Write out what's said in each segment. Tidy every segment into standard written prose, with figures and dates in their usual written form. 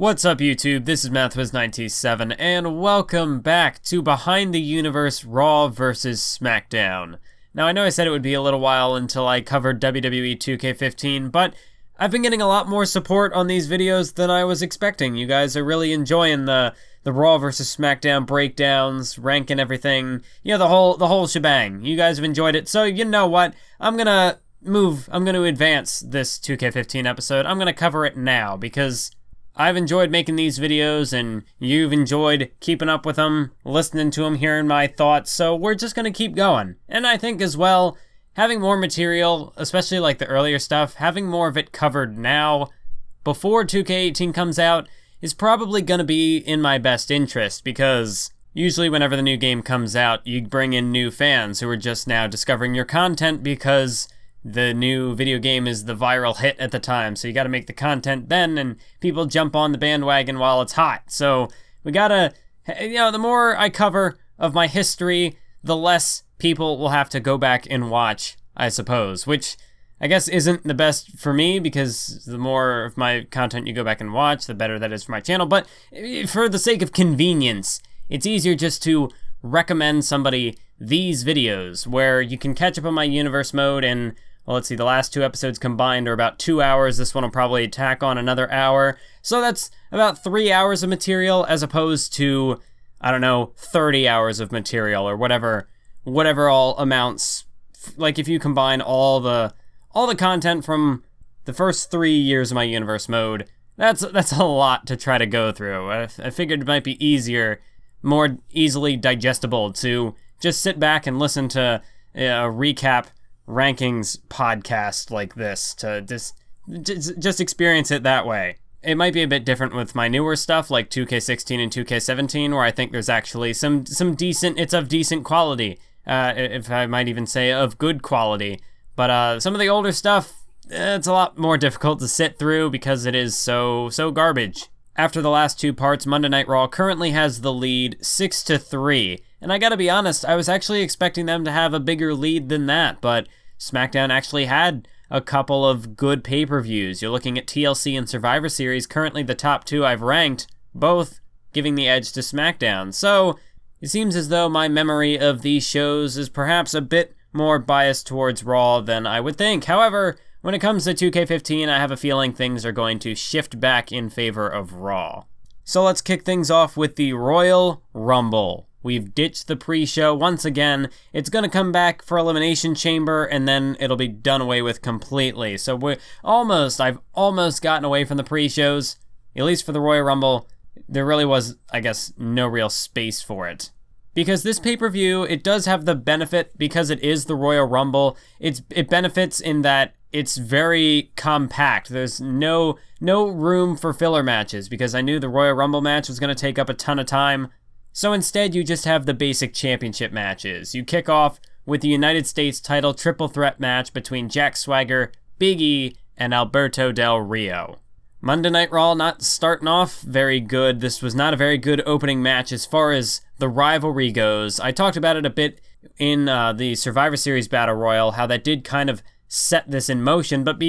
What's up, YouTube? This is MathWiz97, and welcome back to Behind the Universe Raw vs. SmackDown. Now, I know I said it would be a little while until I covered WWE 2K15, but I've been getting a lot more support on these videos than I was expecting. You guys are really enjoying the Raw vs. SmackDown breakdowns, ranking everything, you know, the whole shebang. You guys have enjoyed it, so you know what? I'm gonna advance this 2K15 episode. I'm gonna cover it now, because I've enjoyed making these videos, and you've enjoyed keeping up with them, listening to them, hearing my thoughts, so we're just gonna keep going. And I think as well, having more material, especially like the earlier stuff, having more of it covered now, before 2K18 comes out, is probably gonna be in my best interest, because usually whenever the new game comes out, you bring in new fans who are just now discovering your content because the new video game is the viral hit at the time, so you gotta make the content then, and people jump on the bandwagon while it's hot. So we gotta, you know, the more I cover of my history, the less people will have to go back and watch, I suppose, which I guess isn't the best for me, because the more of my content you go back and watch, the better that is for my channel. But for the sake of convenience, it's easier just to recommend somebody these videos where you can catch up on my universe mode. And well, let's see, the last two episodes combined are about 2 hours. This one will probably tack on another hour. So that's about 3 hours of material, as opposed to, I don't know, 30 hours of material, or whatever all amounts. Like if you combine all the content from the first 3 years of my universe mode, that's a lot to try to go through. I figured it might be easier, more easily digestible, to just sit back and listen to a recap rankings podcast like this, to just experience it that way. It might be a bit different with my newer stuff like 2K16 and 2K17, where I think there's actually some decent, it's of decent quality, if I might even say of good quality. But some of the older stuff, it's a lot more difficult to sit through because it is so garbage. After the last two parts, Monday Night Raw currently has the lead 6-3. And I gotta be honest, I was actually expecting them to have a bigger lead than that, but SmackDown actually had a couple of good pay-per-views. You're looking at TLC and Survivor Series, currently the top two I've ranked, both giving the edge to SmackDown. So it seems as though my memory of these shows is perhaps a bit more biased towards Raw than I would think. However, when it comes to 2K15, I have a feeling things are going to shift back in favor of Raw. So let's kick things off with the Royal Rumble. We've ditched the pre-show once again. It's going to come back for Elimination Chamber, and then it'll be done away with completely. So I've almost gotten away from the pre-shows, at least for the Royal Rumble. There really was, I guess, no real space for it. Because this pay-per-view, it does have the benefit, because it is the Royal Rumble, it benefits in that it's very compact. There's no room for filler matches, because I knew the Royal Rumble match was going to take up a ton of time. So instead, you just have the basic championship matches. You kick off with the United States title triple threat match between Jack Swagger, Big E, and Alberto Del Rio. Monday Night Raw not starting off very good. This was not a very good opening match as far as the rivalry goes. I talked about it a bit in the Survivor Series Battle Royal, how that did kind of set this in motion, but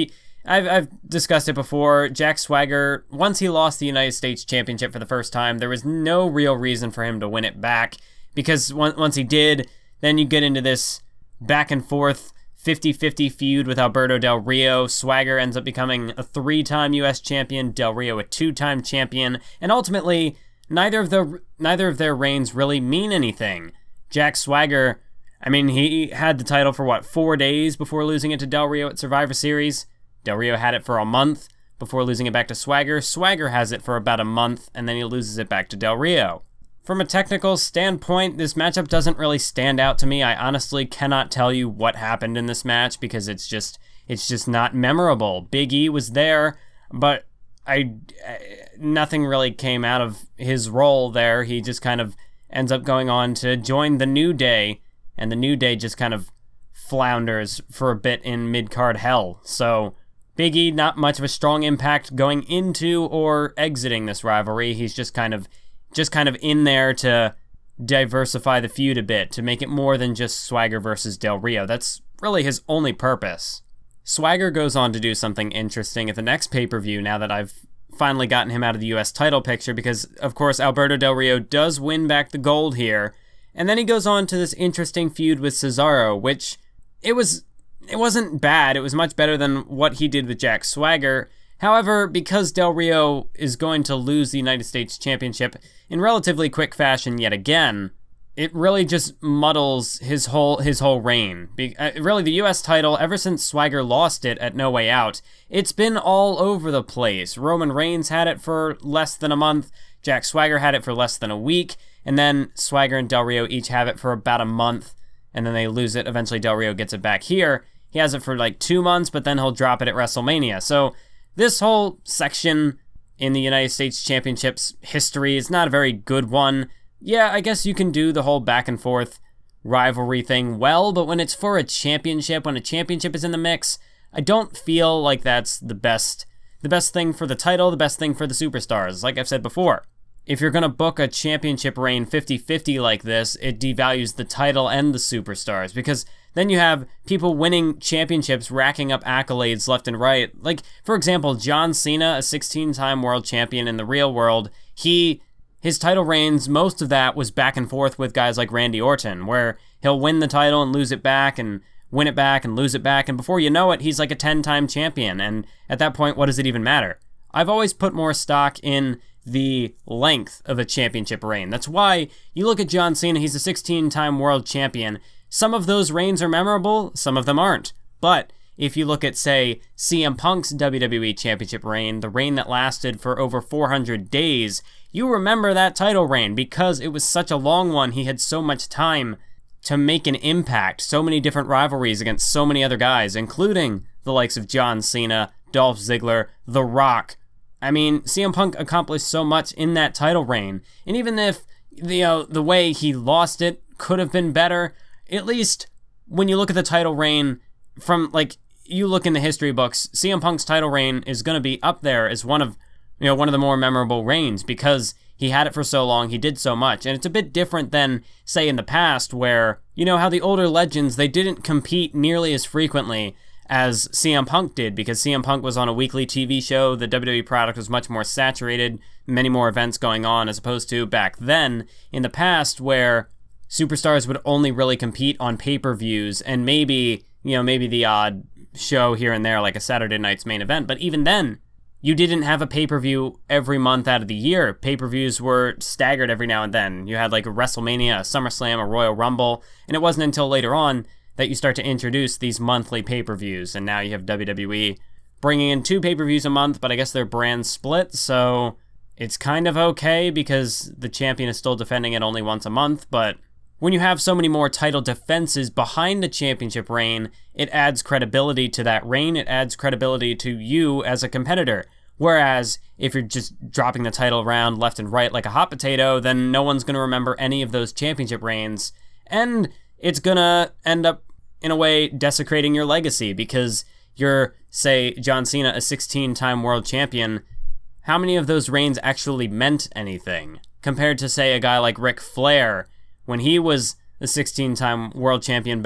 I've discussed it before. Jack Swagger, once he lost the United States Championship for the first time, there was no real reason for him to win it back, because once he did, then you get into this back and forth 50-50 feud with Alberto Del Rio. Swagger ends up becoming a 3-time US champion, Del Rio a 2-time champion, and ultimately, neither of their reigns really mean anything. Jack Swagger, I mean, he had the title for 4 days before losing it to Del Rio at Survivor Series. Del Rio had it for a month before losing it back to Swagger. Swagger has it for about a month, and then he loses it back to Del Rio. From a technical standpoint, this matchup doesn't really stand out to me. I honestly cannot tell you what happened in this match, because it's just not memorable. Big E was there, but nothing really came out of his role there. He just kind of ends up going on to join the New Day, and the New Day just kind of flounders for a bit in mid-card hell. So Big E, not much of a strong impact going into or exiting this rivalry. He's just kind of in there to diversify the feud a bit, to make it more than just Swagger versus Del Rio. That's really his only purpose. Swagger goes on to do something interesting at the next pay-per-view, now that I've finally gotten him out of the US title picture because, of course, Alberto Del Rio does win back the gold here. And then he goes on to this interesting feud with Cesaro, which it wasn't bad. It was much better than what he did with Jack Swagger. However, because Del Rio is going to lose the United States Championship in relatively quick fashion yet again, it really just muddles his whole reign. Really, the US title, ever since Swagger lost it at No Way Out, it's been all over the place. Roman Reigns had it for less than a month, Jack Swagger had it for less than a week, and then Swagger and Del Rio each have it for about a month, and then they lose it. Eventually Del Rio gets it back here. He has it for like 2 months, but then he'll drop it at WrestleMania. So this whole section in the United States Championships history is not a very good one. Yeah, I guess you can do the whole back and forth rivalry thing well, but when it's for a championship, when a championship is in the mix, I don't feel like that's the best thing for the title, the best thing for the superstars. Like I've said before, if you're going to book a championship reign 50-50 like this, it devalues the title and the superstars, because then you have people winning championships racking up accolades left and right. Like, for example, John Cena, a 16-time world champion in the real world, his title reigns, most of that was back and forth with guys like Randy Orton, where he'll win the title and lose it back and win it back and lose it back, and before you know it, he's like a 10-time champion, and at that point, what does it even matter? I've always put more stock in the length of a championship reign. That's why you look at John Cena, he's a 16-time world champion. Some of those reigns are memorable, some of them aren't. But if you look at, say, CM Punk's WWE Championship reign, the reign that lasted for over 400 days, you remember that title reign because it was such a long one. He had so much time to make an impact, so many different rivalries against so many other guys, including the likes of John Cena, Dolph Ziggler, The Rock. I mean, CM Punk accomplished so much in that title reign, and even if the way he lost it could have been better, at least when you look at the title reign from, like, you look in the history books, CM Punk's title reign is going to be up there as one of the more memorable reigns because he had it for so long, he did so much. And it's a bit different than, say, in the past where, you know how the older legends, they didn't compete nearly as frequently as CM Punk did because CM Punk was on a weekly TV show, the WWE product was much more saturated, many more events going on as opposed to back then in the past where superstars would only really compete on pay-per-views and maybe the odd show here and there like a Saturday night's main event, but even then, you didn't have a pay-per-view every month out of the year. Pay-per-views were staggered every now and then. You had like a WrestleMania, a SummerSlam, a Royal Rumble, and it wasn't until later on that you start to introduce these monthly pay-per-views, and now you have WWE bringing in 2 pay-per-views a month, but I guess their brand split, so it's kind of okay because the champion is still defending it only once a month, but when you have so many more title defenses behind the championship reign, it adds credibility to that reign, it adds credibility to you as a competitor. Whereas, if you're just dropping the title around left and right like a hot potato, then no one's going to remember any of those championship reigns, and it's going to end up, in a way, desecrating your legacy, because you're, say, John Cena, a 16-time world champion, how many of those reigns actually meant anything? Compared to, say, a guy like Ric Flair, when he was the 16-time world champion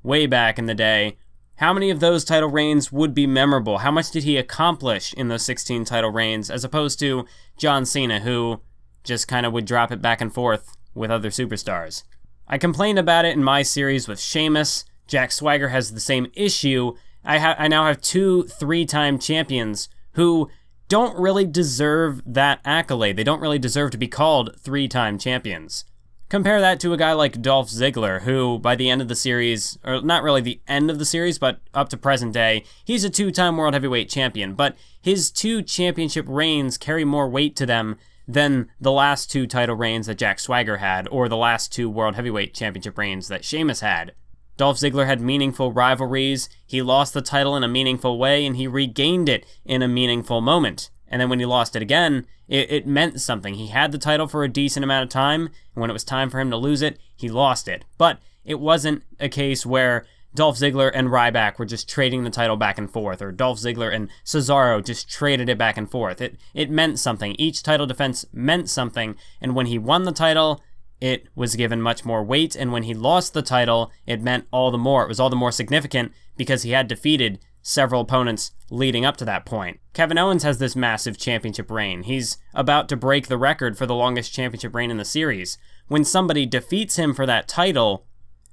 way back in the day, how many of those title reigns would be memorable? How much did he accomplish in those 16 title reigns, as opposed to John Cena, who just kind of would drop it back and forth with other superstars? I complained about it in my series with Sheamus. Jack Swagger has the same issue. I now have 2 3-time champions who don't really deserve that accolade. They don't really deserve to be called 3-time champions. Compare that to a guy like Dolph Ziggler, who, by the end of the series, or not really the end of the series, but up to present day, he's a 2-time World Heavyweight Champion, but his 2 championship reigns carry more weight to them than the last 2 title reigns that Jack Swagger had, or the last 2 World Heavyweight Championship reigns that Sheamus had. Dolph Ziggler had meaningful rivalries, he lost the title in a meaningful way, and he regained it in a meaningful moment. And then when he lost it again, it meant something. He had the title for a decent amount of time, and when it was time for him to lose it, he lost it. But it wasn't a case where Dolph Ziggler and Ryback were just trading the title back and forth, or Dolph Ziggler and Cesaro just traded it back and forth. It meant something. Each title defense meant something, and when he won the title, it was given much more weight, and when he lost the title, it meant all the more. It was all the more significant because he had defeated several opponents leading up to that point. Kevin Owens has this massive championship reign. He's about to break the record for the longest championship reign in the series. When somebody defeats him for that title,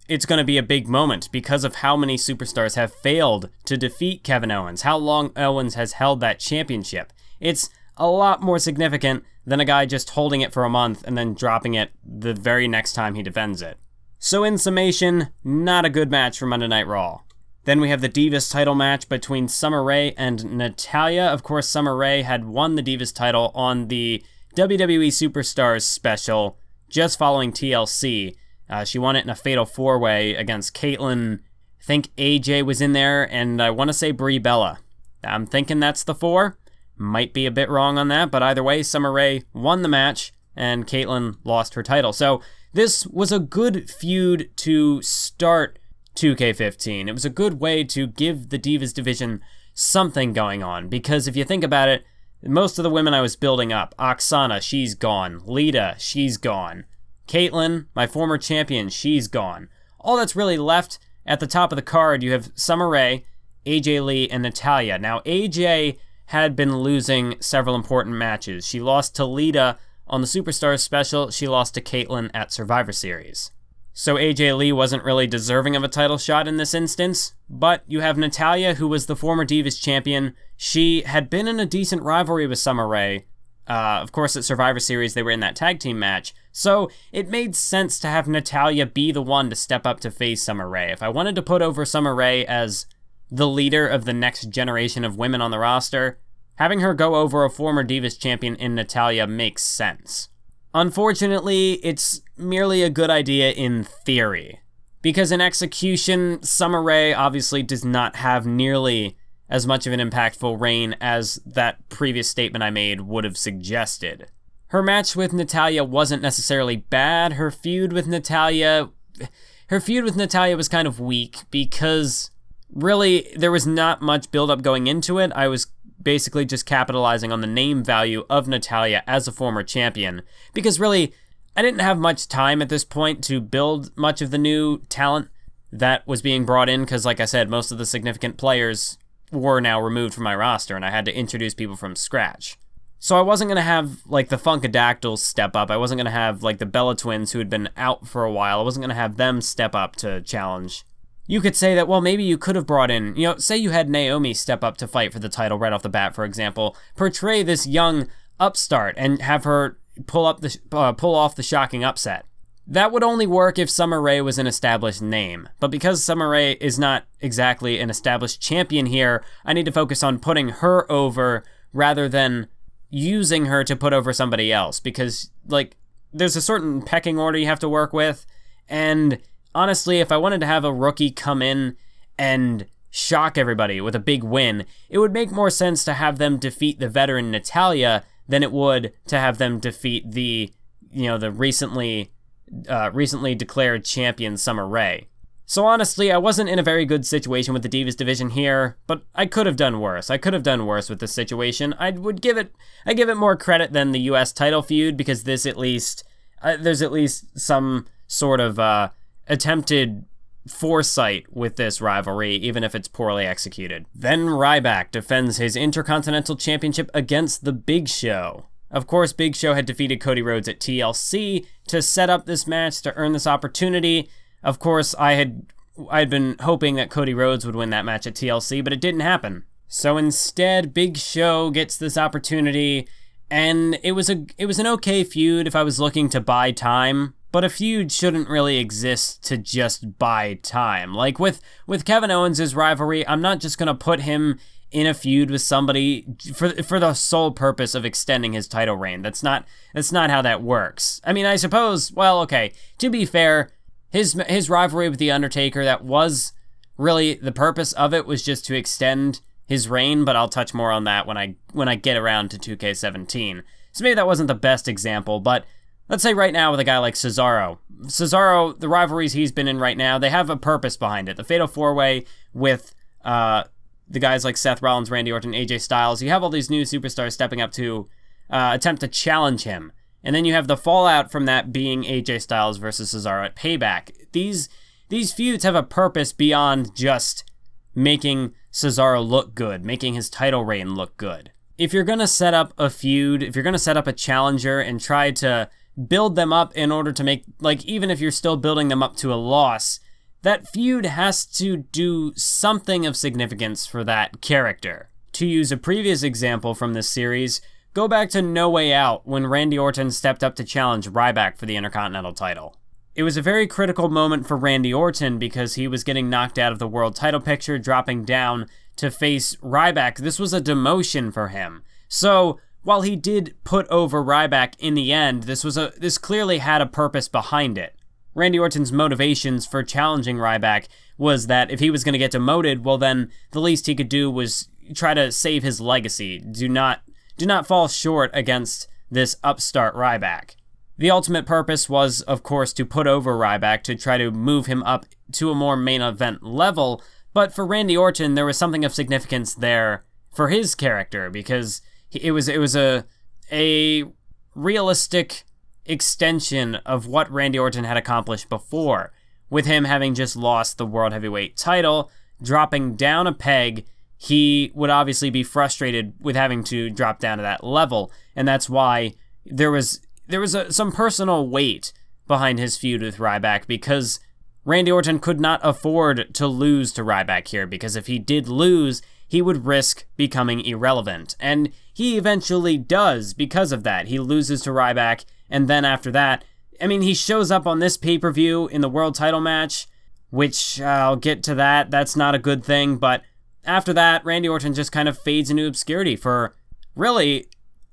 it's going to be a big moment because of how many superstars have failed to defeat Kevin Owens, how long Owens has held that championship. It's a lot more significant than a guy just holding it for a month and then dropping it the very next time he defends it. So in summation, not a good match for Monday Night Raw. Then we have the Divas title match between Summer Rae and Natalya. Of course, Summer Rae had won the Divas title on the WWE Superstars special just following TLC. She won it in a fatal 4-way against Caitlyn. I think AJ was in there, and I want to say Brie Bella. I'm thinking that's the 4. Might be a bit wrong on that, but either way, Summer Rae won the match, and Caitlyn lost her title. So this was a good feud to start 2K15. It was a good way to give the Divas division something going on, because if you think about it, most of the women I was building up, Oksana, she's gone. Lita, she's gone. Caitlyn, my former champion, she's gone. All that's really left at the top of the card, you have Summer Rae, AJ Lee, and Natalya. Now, AJ had been losing several important matches. She lost to Lita on the Superstars special. She lost to Caitlyn at Survivor Series. So AJ Lee wasn't really deserving of a title shot in this instance, but you have Natalya, who was the former Divas champion. She had been in a decent rivalry with Summer Rae. Of course, at Survivor Series, they were in that tag team match. So it made sense to have Natalya be the one to step up to face Summer Rae. If I wanted to put over Summer Rae as the leader of the next generation of women on the roster, having her go over a former Divas champion in Natalya makes sense. Unfortunately, it's merely a good idea in theory, because in execution, Summer Rae obviously does not have nearly as much of an impactful reign as that previous statement I made would have suggested. Her match with Natalya wasn't necessarily bad. Her feud with Natalya was kind of weak because really there was not much build-up going into it. I was basically just capitalizing on the name value of Natalya as a former champion, because really, I didn't have much time at this point to build much of the new talent that was being brought in, because like I said, most of the significant players were now removed from my roster, and I had to introduce people from scratch. So I wasn't going to have, like, the Funkadactyls step up. I wasn't going to have, like, the Bella Twins, who had been out for a while. I wasn't going to have them step up to challenge. You could say that, well, maybe you could have brought in, say you had Naomi step up to fight for the title right off the bat, for example, portray this young upstart and have her pull off the shocking upset. That would only work if Summer Rae was an established name, but because Summer Rae is not exactly an established champion here, I need to focus on putting her over rather than using her to put over somebody else, because, like, there's a certain pecking order you have to work with, and honestly, if I wanted to have a rookie come in and shock everybody with a big win, it would make more sense to have them defeat the veteran Natalya than it would to have them defeat the recently declared champion Summer Rae. So honestly, I wasn't in a very good situation with the Divas division here, but I could have done worse. I could have done worse with this situation. I give it more credit than the US title feud, because this there's at least some sort of attempted foresight with this rivalry, even if it's poorly executed. Then Ryback defends his Intercontinental Championship against The Big Show. Of course, Big Show had defeated Cody Rhodes at TLC to set up this match, to earn this opportunity. Of course, I had been hoping that Cody Rhodes would win that match at TLC, but it didn't happen. So instead, Big Show gets this opportunity, and it was an okay feud if I was looking to buy time, but a feud shouldn't really exist to just buy time. Like with Kevin Owens' rivalry, I'm not just going to put him in a feud with somebody for the sole purpose of extending his title reign. That's not how that works. I mean, I suppose, well, okay, to be fair, his rivalry with The Undertaker, that was really the purpose of it, was just to extend his reign, but I'll touch more on that when I get around to 2K17. So maybe that wasn't the best example, but let's say right now with a guy like Cesaro. Cesaro, the rivalries he's been in right now, they have a purpose behind it. The Fatal 4-Way with the guys like Seth Rollins, Randy Orton, AJ Styles. You have all these new superstars stepping up to attempt to challenge him. And then you have the fallout from that being AJ Styles versus Cesaro at Payback. These feuds have a purpose beyond just making Cesaro look good, making his title reign look good. If you're going to set up a feud, if you're going to set up a challenger and try to build them up in order to make, like, even if you're still building them up to a loss, that feud has to do something of significance for that character. To use a previous example from this series, go back to No Way Out when Randy Orton stepped up to challenge Ryback for the Intercontinental title. It was a very critical moment for Randy Orton because he was getting knocked out of the world title picture, dropping down to face Ryback. This was a demotion for him. So, while he did put over Ryback in the end, this clearly had a purpose behind it. Randy Orton's motivations for challenging Ryback was that if he was going to get demoted, well then, the least he could do was try to save his legacy. Do not fall short against this upstart Ryback. The ultimate purpose was, of course, to put over Ryback to try to move him up to a more main event level, but for Randy Orton, there was something of significance there for his character, because it was a realistic extension of what Randy Orton had accomplished before, with him having just lost the World Heavyweight title, dropping down a peg. He would obviously be frustrated with having to drop down to that level, and that's why there was some personal weight behind his feud with Ryback, because Randy Orton could not afford to lose to Ryback here, because if he did lose, he would risk becoming irrelevant. And he eventually does because of that. He loses to Ryback, and then after that, I mean, he shows up on this pay-per-view in the world title match, which I'll get to that. That's not a good thing, but after that, Randy Orton just kind of fades into obscurity for really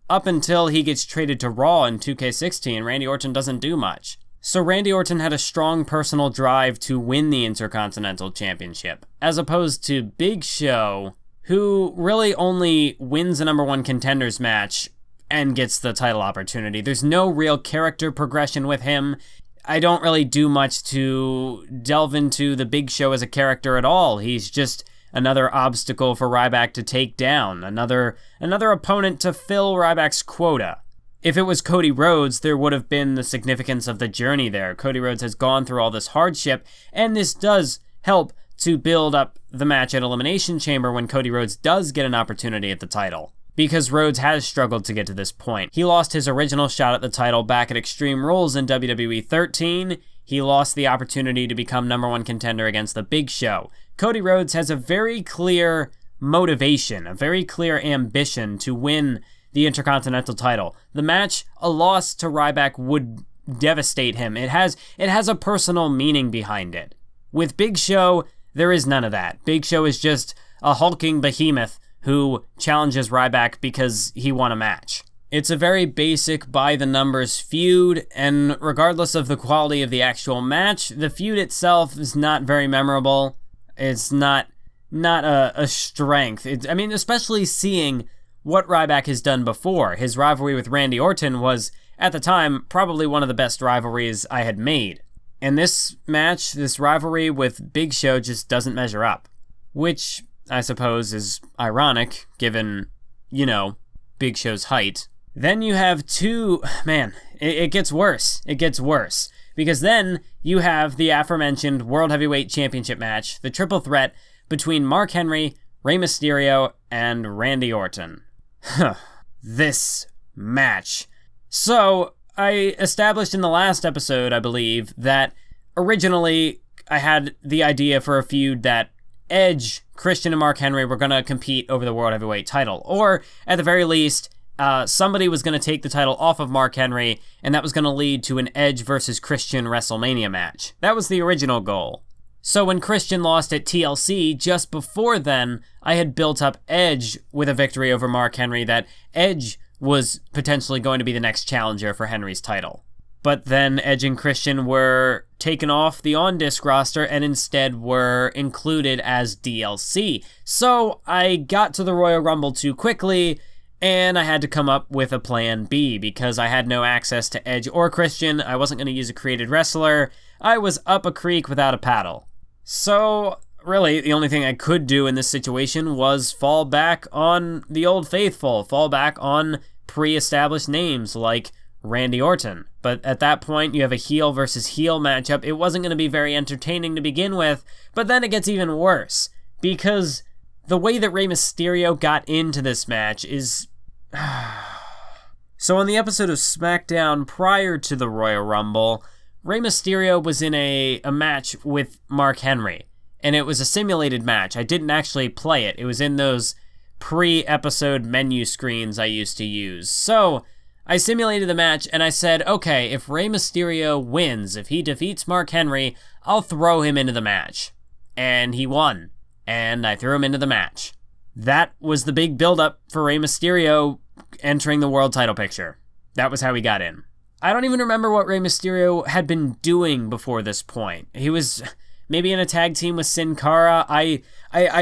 up until he gets traded to Raw in 2K16. Randy Orton doesn't do much. So Randy Orton had a strong personal drive to win the Intercontinental Championship, as opposed to Big Show, who really only wins a number one contenders match and gets the title opportunity. There's no real character progression with him. I don't really do much to delve into the Big Show as a character at all. He's just another obstacle for Ryback to take down, another opponent to fill Ryback's quota. If it was Cody Rhodes, there would have been the significance of the journey there. Cody Rhodes has gone through all this hardship, and this does help to build up the match at Elimination Chamber when Cody Rhodes does get an opportunity at the title, because Rhodes has struggled to get to this point. He lost his original shot at the title back at Extreme Rules in WWE 13. He lost the opportunity to become number one contender against the Big Show. Cody Rhodes has a very clear motivation, a very clear ambition to win the Intercontinental title. The match, a loss to Ryback would devastate him. It has a personal meaning behind it. With Big Show, there is none of that. Big Show is just a hulking behemoth who challenges Ryback because he won a match. It's a very basic by-the-numbers feud, and regardless of the quality of the actual match, the feud itself is not very memorable. It's not a strength. Especially seeing what Ryback has done before. His rivalry with Randy Orton was, at the time, probably one of the best rivalries I had made. And this match, this rivalry with Big Show just doesn't measure up. Which, I suppose, is ironic, given, Big Show's height. Then you have it gets worse. It gets worse. Because then you have the aforementioned World Heavyweight Championship match, the triple threat between Mark Henry, Rey Mysterio, and Randy Orton. This match. So, I established in the last episode, I believe, that originally I had the idea for a feud that Edge, Christian, and Mark Henry were going to compete over the World Heavyweight title. Or, at the very least, somebody was going to take the title off of Mark Henry, and that was going to lead to an Edge versus Christian WrestleMania match. That was the original goal. So when Christian lost at TLC, just before then, I had built up Edge with a victory over Mark Henry, that Edge was potentially going to be the next challenger for Henry's title. But then Edge and Christian were taken off the on-disc roster and instead were included as DLC. So I got to the Royal Rumble too quickly, and I had to come up with a plan B because I had no access to Edge or Christian. I wasn't going to use a created wrestler. I was up a creek without a paddle. So, really, the only thing I could do in this situation was fall back on the old faithful, fall back on pre-established names like Randy Orton. But at that point, you have a heel versus heel matchup. It wasn't going to be very entertaining to begin with, but then it gets even worse, because the way that Rey Mysterio got into this match is... So on the episode of SmackDown prior to the Royal Rumble, Rey Mysterio was in a match with Mark Henry, and it was a simulated match. I didn't actually play it. It was in those pre-episode menu screens I used to use. So I simulated the match, and I said, okay, if Rey Mysterio wins, if he defeats Mark Henry, I'll throw him into the match. And he won, and I threw him into the match. That was the big build-up for Rey Mysterio entering the world title picture. That was how he got in. I don't even remember what Rey Mysterio had been doing before this point. He was maybe in a tag team with Sin Cara. I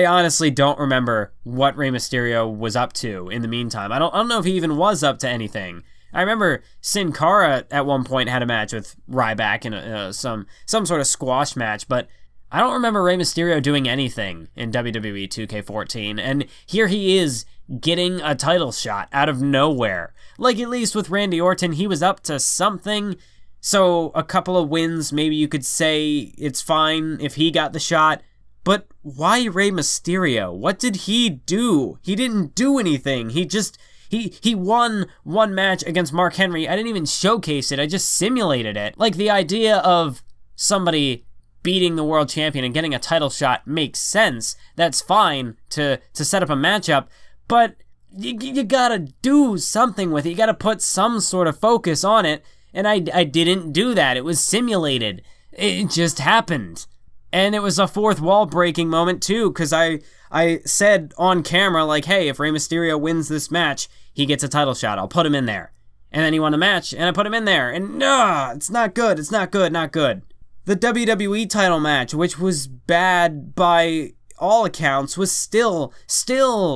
honestly don't remember what Rey Mysterio was up to in the meantime. I don't know if he even was up to anything. I remember Sin Cara at one point had a match with Ryback in some sort of squash match, but I don't remember Rey Mysterio doing anything in WWE 2K14, and here he is getting a title shot out of nowhere. Like, at least with Randy Orton, he was up to something, so a couple of wins, maybe you could say it's fine if he got the shot, but why Rey Mysterio? What did he do? He didn't do anything. He won one match against Mark Henry. I didn't even showcase it, I just simulated it. Like, the idea of somebody beating the world champion and getting a title shot makes sense. That's fine to set up a matchup, but you gotta do something with it. You gotta put some sort of focus on it, and I didn't do that. It was simulated. It just happened. And it was a fourth wall breaking moment too, because I said on camera, like, hey, if Rey Mysterio wins this match, he gets a title shot. I'll put him in there. And then he won the match, and I put him in there. And no, it's not good. It's not good. Not good. The WWE title match, which was bad by all accounts, was still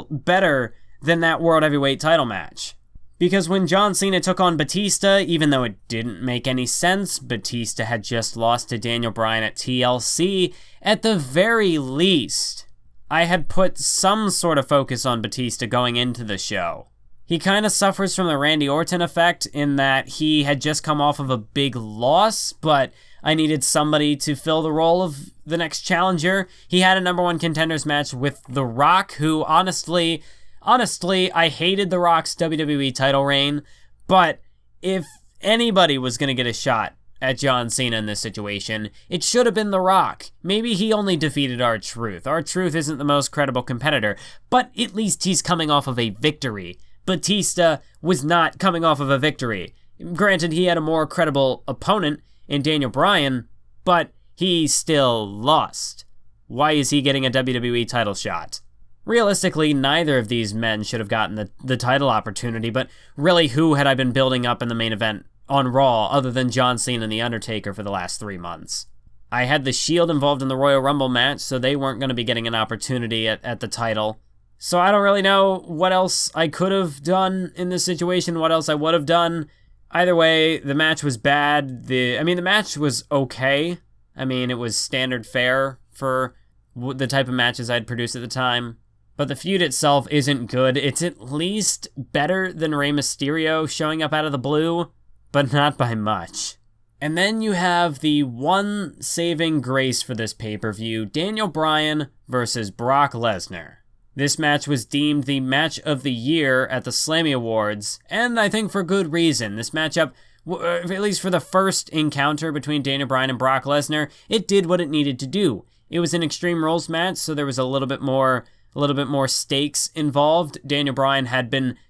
better than that World Heavyweight title match. Because when John Cena took on Batista, even though it didn't make any sense, Batista had just lost to Daniel Bryan at TLC, at the very least, I had put some sort of focus on Batista going into the show. He kind of suffers from the Randy Orton effect in that he had just come off of a big loss, but I needed somebody to fill the role of the next challenger. He had a number one contenders match with The Rock, who honestly, I hated The Rock's WWE title reign, but if anybody was going to get a shot at John Cena in this situation, it should have been The Rock. Maybe he only defeated R-Truth. R-Truth isn't the most credible competitor, but at least he's coming off of a victory. Batista was not coming off of a victory. Granted, he had a more credible opponent in Daniel Bryan, but he still lost. Why is he getting a WWE title shot? Realistically, neither of these men should have gotten the title opportunity, but really, who had I been building up in the main event on Raw other than John Cena and The Undertaker for the last 3 months? I had The Shield involved in the Royal Rumble match, so they weren't going to be getting an opportunity at the title. So I don't really know what else I could have done in this situation, what else I would have done. Either way, the match was bad. The match was okay. I mean, it was standard fare for the type of matches I'd produced at the time. But the feud itself isn't good. It's at least better than Rey Mysterio showing up out of the blue, but not by much. And then you have the one saving grace for this pay-per-view, Daniel Bryan versus Brock Lesnar. This match was deemed the match of the year at the Slammy Awards, and I think for good reason. This matchup, at least for the first encounter between Daniel Bryan and Brock Lesnar, it did what it needed to do. It was an Extreme Rules match, so there was a little bit more stakes involved. Daniel Bryan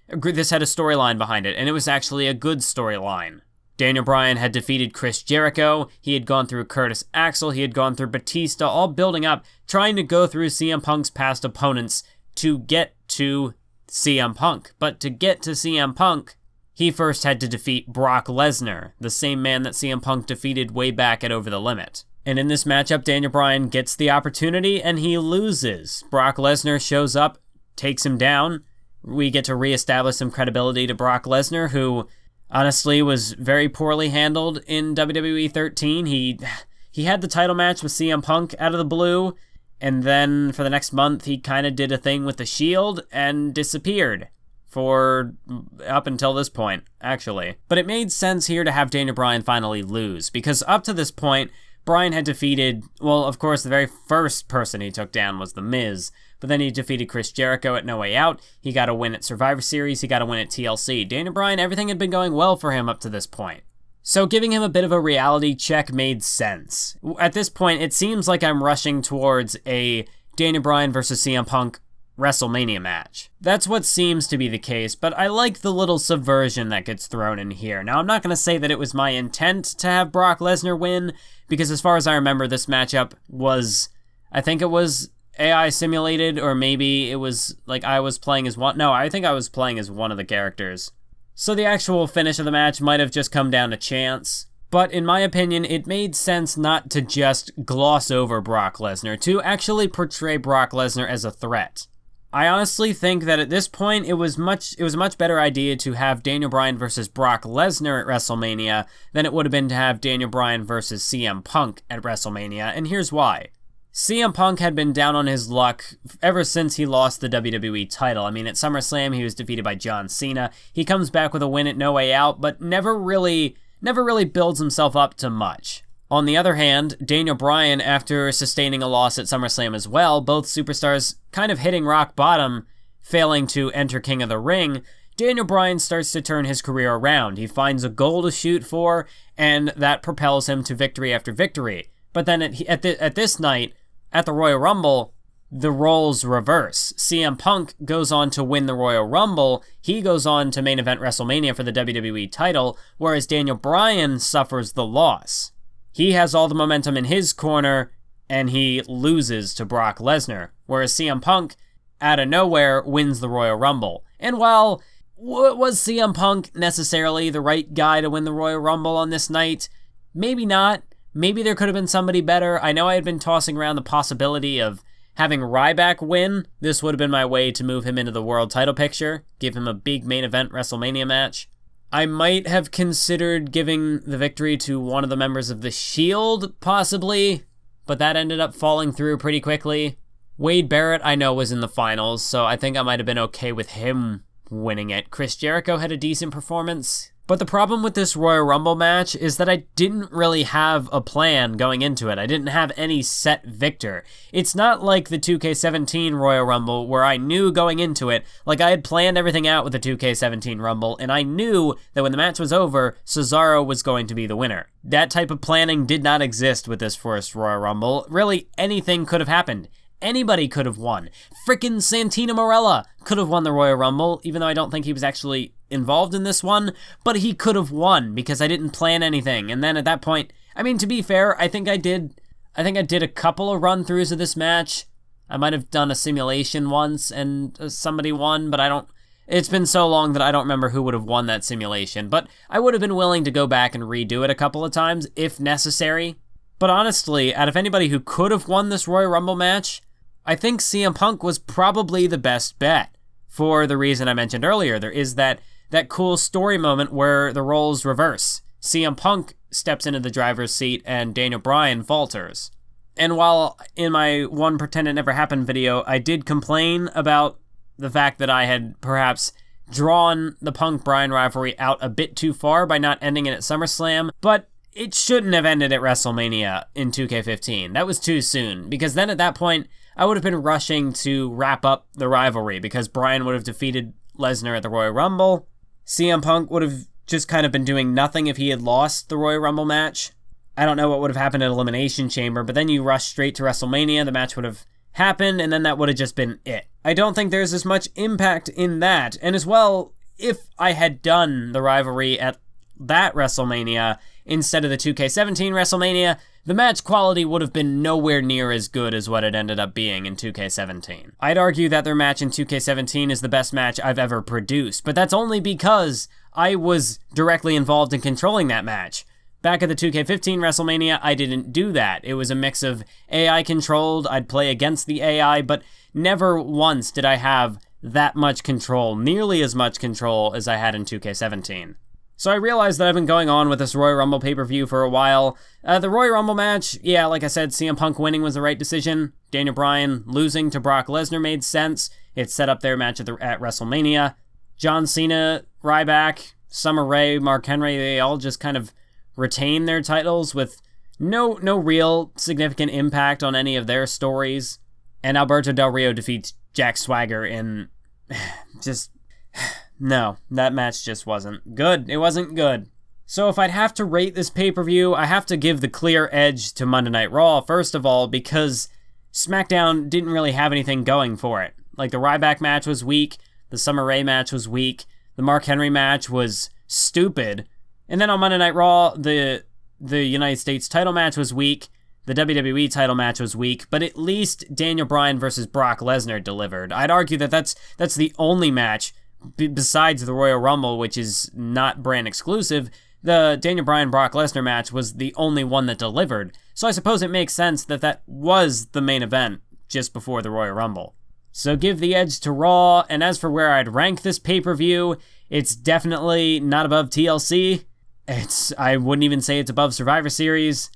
this had a storyline behind it, and it was actually a good storyline. Daniel Bryan had defeated Chris Jericho, he had gone through Curtis Axel, he had gone through Batista, all building up, trying to go through CM Punk's past opponents to get to CM Punk. But to get to CM Punk, he first had to defeat Brock Lesnar, the same man that CM Punk defeated way back at Over the Limit. And in this matchup, Daniel Bryan gets the opportunity and he loses. Brock Lesnar shows up, takes him down. We get to reestablish some credibility to Brock Lesnar, who honestly was very poorly handled in WWE 13. He had the title match with CM Punk out of the blue, and then for the next month, he kind of did a thing with the Shield and disappeared for up until this point, actually. But it made sense here to have Daniel Bryan finally lose, because up to this point, Bryan had defeated, well, of course, the very first person he took down was The Miz, but then he defeated Chris Jericho at No Way Out. He got a win at Survivor Series. He got a win at TLC. Daniel Bryan, everything had been going well for him up to this point. So giving him a bit of a reality check made sense. At this point, it seems like I'm rushing towards a Daniel Bryan versus CM Punk WrestleMania match. That's what seems to be the case, but I like the little subversion that gets thrown in here. Now, I'm not going to say that it was my intent to have Brock Lesnar win, because as far as I remember, this matchup was, I think it was AI simulated, or maybe it was like I was playing as one. No, I think I was playing as one of the characters. So the actual finish of the match might have just come down to chance. But in my opinion, it made sense not to just gloss over Brock Lesnar, to actually portray Brock Lesnar as a threat. I honestly think that at this point, it was a much better idea to have Daniel Bryan versus Brock Lesnar at WrestleMania than it would have been to have Daniel Bryan versus CM Punk at WrestleMania, and here's why. CM Punk had been down on his luck ever since he lost the WWE title. I mean, at SummerSlam, he was defeated by John Cena. He comes back with a win at No Way Out, but never really builds himself up to much. On the other hand, Daniel Bryan, after sustaining a loss at SummerSlam as well, both superstars kind of hitting rock bottom, failing to enter King of the Ring, Daniel Bryan starts to turn his career around. He finds a goal to shoot for, and that propels him to victory after victory. But then at this night, at the Royal Rumble, the roles reverse. CM Punk goes on to win the Royal Rumble. He goes on to main event WrestleMania for the WWE title, whereas Daniel Bryan suffers the loss. He has all the momentum in his corner, and he loses to Brock Lesnar, whereas CM Punk, out of nowhere, wins the Royal Rumble. And while was CM Punk necessarily the right guy to win the Royal Rumble on this night? Maybe not. Maybe there could have been somebody better. I know I had been tossing around the possibility of having Ryback win. This would have been my way to move him into the world title picture, give him a big main event WrestleMania match. I might have considered giving the victory to one of the members of The Shield, possibly, but that ended up falling through pretty quickly. Wade Barrett, I know, was in the finals, so I think I might have been okay with him winning it. Chris Jericho had a decent performance. But the problem with this Royal Rumble match is that I didn't really have a plan going into it. I didn't have any set victor. It's not like the 2K17 Royal Rumble where I knew going into it, like I had planned everything out with the 2K17 Rumble, and I knew that when the match was over, Cesaro was going to be the winner. That type of planning did not exist with this first Royal Rumble. Really, anything could have happened. Anybody could have won. Frickin' Santino Marella could have won the Royal Rumble, even though I don't think he was actually involved in this one, but he could have won because I didn't plan anything. And then at that point, I mean, to be fair, I think I did a couple of run-throughs of this match. I might have done a simulation once and somebody won, but it's been so long that I don't remember who would have won that simulation, but I would have been willing to go back and redo it a couple of times if necessary. But honestly, out of anybody who could have won this Royal Rumble match, I think CM Punk was probably the best bet for the reason I mentioned earlier. There is that cool story moment where the roles reverse. CM Punk steps into the driver's seat and Daniel Bryan falters. And while in my One Pretend It Never Happened video, I did complain about the fact that I had perhaps drawn the Punk-Bryan rivalry out a bit too far by not ending it at SummerSlam, but it shouldn't have ended at WrestleMania in 2K15. That was too soon, because then at that point, I would have been rushing to wrap up the rivalry, because Bryan would have defeated Lesnar at the Royal Rumble. CM Punk would have just kind of been doing nothing if he had lost the Royal Rumble match. I don't know what would have happened at Elimination Chamber, but then you rush straight to WrestleMania, the match would have happened, and then that would have just been it. I don't think there's as much impact in that, and as well, if I had done the rivalry at that WrestleMania instead of the 2K17 WrestleMania, the match quality would have been nowhere near as good as what it ended up being in 2K17. I'd argue that their match in 2K17 is the best match I've ever produced, but that's only because I was directly involved in controlling that match. Back at the 2K15 WrestleMania, I didn't do that. It was a mix of AI controlled, I'd play against the AI, but never once did I have that much control, nearly as much control as I had in 2K17. So I realized that I've been going on with this Royal Rumble pay-per-view for a while. The Royal Rumble match, yeah, like I said, CM Punk winning was the right decision. Daniel Bryan losing to Brock Lesnar made sense. It set up their match at WrestleMania. John Cena, Ryback, Summer Rae, Mark Henry, they all just kind of retain their titles with no real significant impact on any of their stories. and Alberto Del Rio defeats Jack Swagger in just... No, that match just wasn't good. It wasn't good. So if I'd have to rate this pay-per-view, I have to give the clear edge to Monday Night Raw, first of all, because SmackDown didn't really have anything going for it. Like, the Ryback match was weak, the Summer Rae match was weak, the Mark Henry match was stupid, and then on Monday Night Raw, the United States title match was weak, the WWE title match was weak, but at least Daniel Bryan versus Brock Lesnar delivered. I'd argue that that's the only match, besides the Royal Rumble, which is not brand exclusive. The Daniel Bryan-Brock Lesnar match was the only one that delivered, so I suppose it makes sense that that was the main event just before the Royal Rumble. So give the edge to Raw, and as for where I'd rank this pay-per-view, it's definitely not above TLC. I wouldn't even say it's above Survivor Series,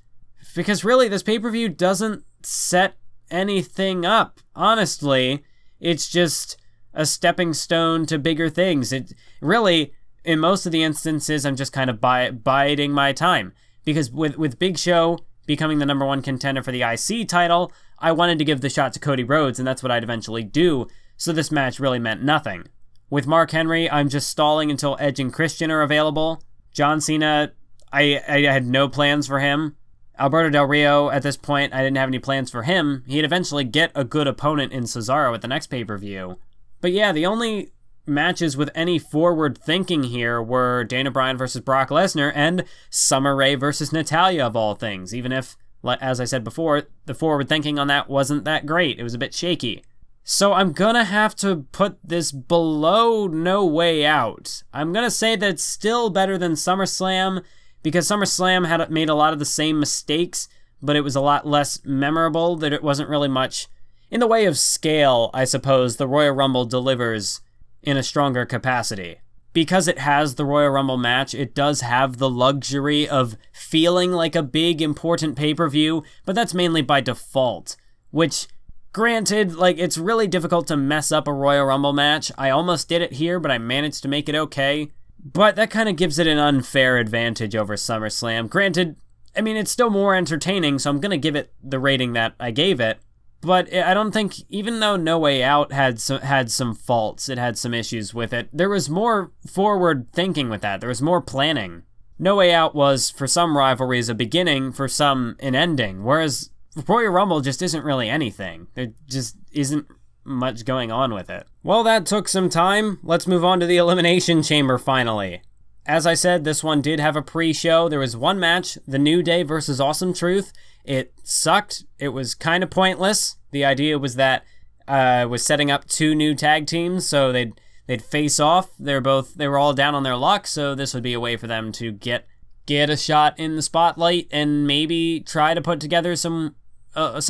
because really this pay-per-view doesn't set anything up. Honestly, it's just a stepping stone to bigger things. It really, in most of the instances, I'm just kind of biding my time, because with Big Show becoming the number one contender for the IC title, I wanted to give the shot to Cody Rhodes, and that's what I'd eventually do, so this match really meant nothing. With Mark Henry, I'm just stalling until Edge and Christian are available. John Cena, I had no plans for him. Alberto Del Rio, at this point, I didn't have any plans for him. He'd eventually get a good opponent in Cesaro at the next pay-per-view. But yeah, the only matches with any forward thinking here were Daniel Bryan versus Brock Lesnar and Summer Rae versus Natalya, of all things, even if, as I said before, the forward thinking on that wasn't that great. It was a bit shaky. So I'm gonna have to put this below No Way Out. I'm gonna say that it's still better than SummerSlam, because SummerSlam had made a lot of the same mistakes, but it was a lot less memorable, that it wasn't really much. In the way of scale, I suppose, the Royal Rumble delivers in a stronger capacity. Because it has the Royal Rumble match, it does have the luxury of feeling like a big, important pay-per-view, but that's mainly by default, which... Granted, it's really difficult to mess up a Royal Rumble match. I almost did it here, but I managed to make it okay. But that kind of gives it an unfair advantage over SummerSlam. Granted, I mean, it's still more entertaining, so I'm going to give it the rating that I gave it. But I don't think, even though No Way Out had some faults, it had some issues with it, there was more forward thinking with that. There was more planning. No Way Out was, for some rivalries, a beginning, for some, an ending, whereas Royal Rumble just isn't really anything. There just isn't much going on with it. Well, that took some time. Let's move on to the Elimination Chamber finally. As I said, this one did have a pre-show. There was one match, The New Day versus Awesome Truth. It sucked. It was kind of pointless. The idea was that was setting up two new tag teams, so they'd face off. They were all down on their luck, so this would be a way for them to get a shot in the spotlight and maybe try to put together some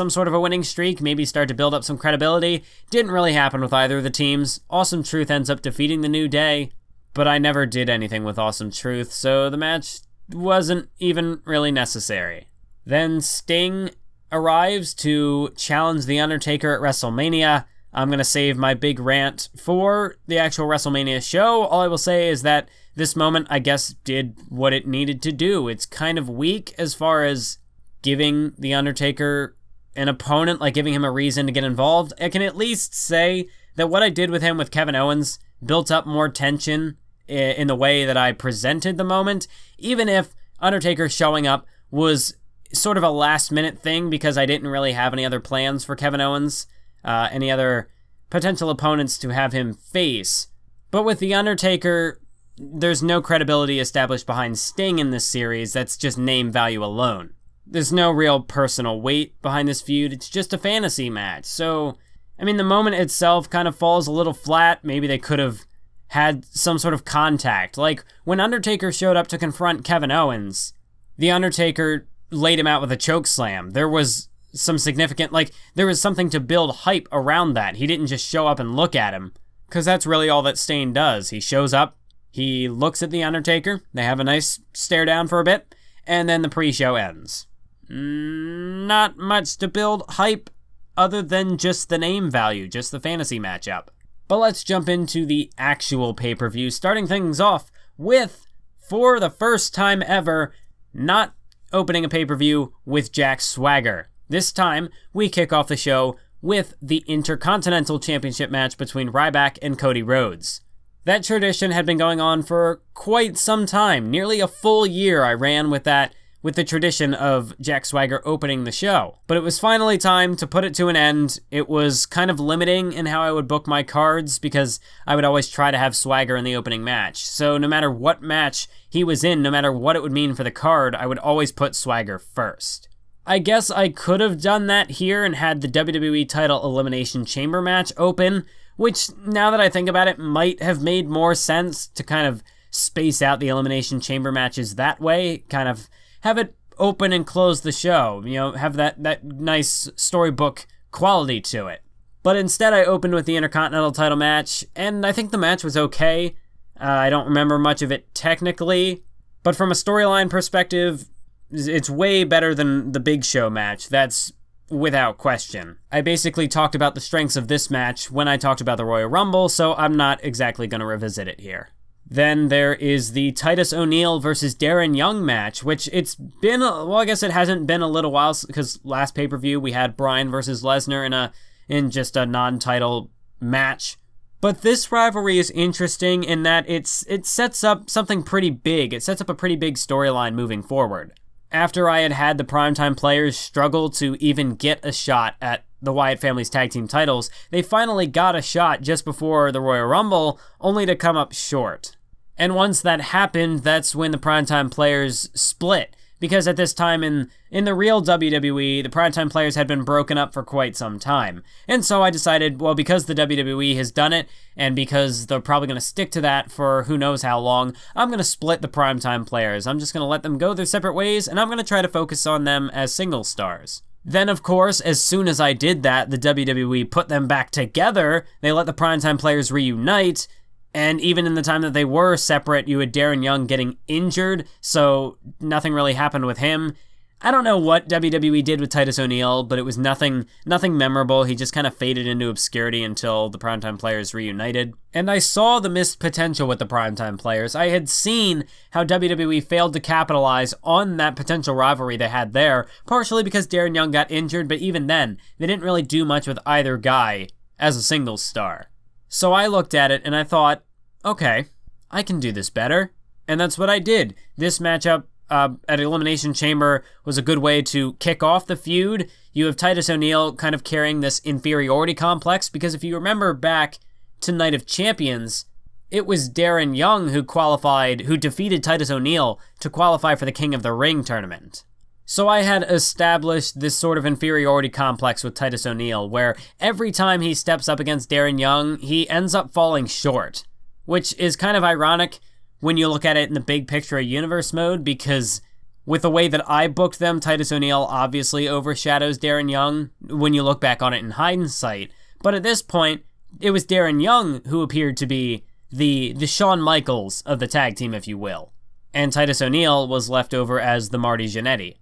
sort of a winning streak, maybe start to build up some credibility. Didn't really happen with either of the teams. Awesome Truth ends up defeating The New Day, but I never did anything with Awesome Truth, so the match wasn't even really necessary. Then Sting arrives to challenge The Undertaker at WrestleMania. I'm going to save my big rant for the actual WrestleMania show. All I will say is that this moment, I guess, did what it needed to do. It's kind of weak as far as giving The Undertaker an opponent, like giving him a reason to get involved. I can at least say that what I did with him with Kevin Owens built up more tension in the way that I presented the moment, even if Undertaker showing up was sort of a last-minute thing because I didn't really have any other plans for Kevin Owens, any other potential opponents to have him face. But with The Undertaker, there's no credibility established behind Sting in this series. That's just name value alone. There's no real personal weight behind this feud. It's just a fantasy match. So, I mean, the moment itself kind of falls a little flat. Maybe they could have had some sort of contact. Like, when Undertaker showed up to confront Kevin Owens, The Undertaker laid him out with a choke slam. There was some significant, there was something to build hype around that. He didn't just show up and look at him, because that's really all that Sting does. He shows up, he looks at The Undertaker, they have a nice stare down for a bit, and then the pre-show ends. Not much to build hype other than just the name value, just the fantasy matchup. But let's jump into the actual pay-per-view, starting things off with, for the first time ever, not opening a pay-per-view with Jack Swagger. This time, we kick off the show with the Intercontinental Championship match between Ryback and Cody Rhodes. That tradition had been going on for quite some time. Nearly a full year I ran with the tradition of Jack Swagger opening the show. But it was finally time to put it to an end. It was kind of limiting in how I would book my cards because I would always try to have Swagger in the opening match. So no matter what match he was in, no matter what it would mean for the card, I would always put Swagger first. I guess I could have done that here and had the WWE title Elimination Chamber match open, which, now that I think about it, might have made more sense to kind of space out the Elimination Chamber matches that way, kind of have it open and close the show, have that nice storybook quality to it. But instead I opened with the Intercontinental title match, and I think the match was okay. I don't remember much of it technically, but from a storyline perspective, it's way better than the Big Show match. That's without question. I basically talked about the strengths of this match when I talked about the Royal Rumble, so I'm not exactly going to revisit it here. Then there is the Titus O'Neil versus Darren Young match, which it's been, I guess it hasn't been a little while, because last pay-per-view we had Bryan versus Lesnar in just a non-title match. But this rivalry is interesting in that it sets up something pretty big. It sets up a pretty big storyline moving forward. After I had the Primetime Players struggle to even get a shot at the Wyatt family's tag team titles, they finally got a shot just before the Royal Rumble, only to come up short. And once that happened, that's when the Primetime Players split, because at this time in the real WWE, the Primetime Players had been broken up for quite some time. And so I decided, well, because the WWE has done it, and because they're probably going to stick to that for who knows how long, I'm going to split the Primetime Players. I'm just going to let them go their separate ways, and I'm going to try to focus on them as single stars. Then, of course, as soon as I did that, the WWE put them back together. They let the Primetime Players reunite, and even in the time that they were separate, you had Darren Young getting injured, so nothing really happened with him. I don't know what WWE did with Titus O'Neil, but it was nothing memorable. He just kind of faded into obscurity until the Primetime Players reunited. And I saw the missed potential with the Primetime Players. I had seen how WWE failed to capitalize on that potential rivalry they had there, partially because Darren Young got injured, but even then, they didn't really do much with either guy as a singles star. So I looked at it and I thought, okay, I can do this better. And that's what I did. This matchup at Elimination Chamber was a good way to kick off the feud. You have Titus O'Neil kind of carrying this inferiority complex, because if you remember back to Night of Champions, it was Darren Young who defeated Titus O'Neil to qualify for the King of the Ring tournament. So I had established this sort of inferiority complex with Titus O'Neil, where every time he steps up against Darren Young, he ends up falling short, which is kind of ironic when you look at it in the big picture of universe mode, because with the way that I booked them, Titus O'Neil obviously overshadows Darren Young when you look back on it in hindsight. But at this point, it was Darren Young who appeared to be the Shawn Michaels of the tag team, if you will. And Titus O'Neil was left over as the Marty Jannetty.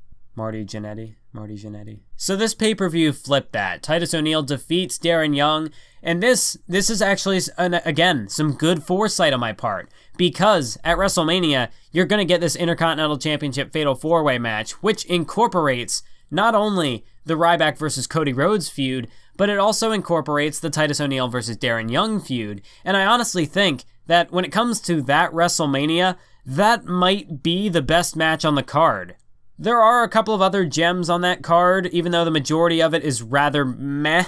So this pay-per-view flipped that. Titus O'Neil defeats Darren Young, and this is actually, again, some good foresight on my part, because at WrestleMania, you're going to get this Intercontinental Championship Fatal 4-Way match, which incorporates not only the Ryback versus Cody Rhodes feud, but it also incorporates the Titus O'Neil versus Darren Young feud, and I honestly think that when it comes to that WrestleMania, that might be the best match on the card. There are a couple of other gems on that card, even though the majority of it is rather meh.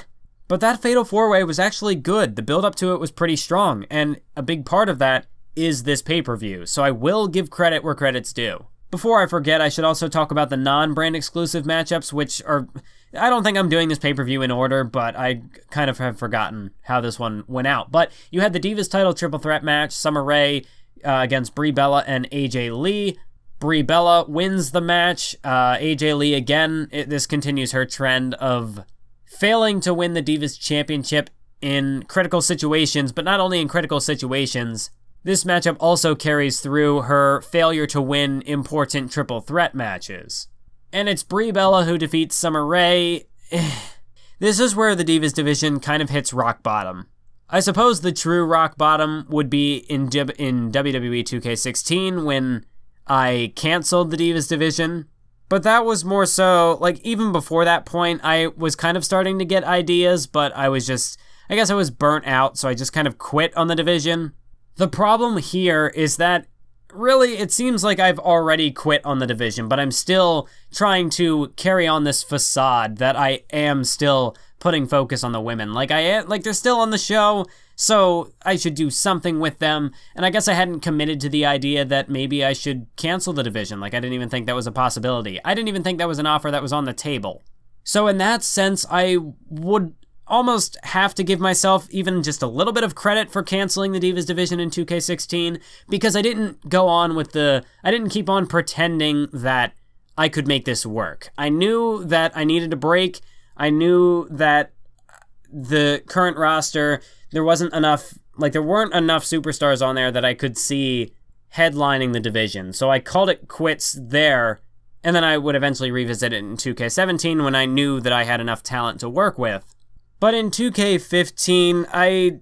But that Fatal 4-Way was actually good. The build-up to it was pretty strong, and a big part of that is this pay-per-view, so I will give credit where credit's due. Before I forget, I should also talk about the non-brand exclusive matchups, which are... I don't think I'm doing this pay-per-view in order, but I kind of have forgotten how this one went out. But you had the Divas title triple threat match, Summer Rae against Brie Bella and AJ Lee. Brie Bella wins the match. AJ Lee, again, this continues her trend of failing to win the Divas Championship in critical situations, but not only in critical situations. This matchup also carries through her failure to win important triple threat matches. And it's Brie Bella who defeats Summer Rae. This is where the Divas Division kind of hits rock bottom. I suppose the true rock bottom would be in WWE 2K15 when I canceled the Divas Division, But that was more so, like, even before that point, I was kind of starting to get ideas, but I guess I was burnt out, so I just kind of quit on the division. The problem here is that, really, it seems like I've already quit on the division, but I'm still trying to carry on this facade that I am still putting focus on the women. Like, they're still on the show, so I should do something with them, and I guess I hadn't committed to the idea that maybe I should cancel the division. Like, I didn't even think that was a possibility. I didn't even think that was an offer that was on the table. So in that sense, I would almost have to give myself even just a little bit of credit for canceling the Divas Division in 2K16, because I didn't keep on pretending that I could make this work. I knew that I needed a break. I knew that the current roster, there weren't enough superstars on there that I could see headlining the division. So I called it quits there, and then I would eventually revisit it in 2K17 when I knew that I had enough talent to work with. But in 2K15, I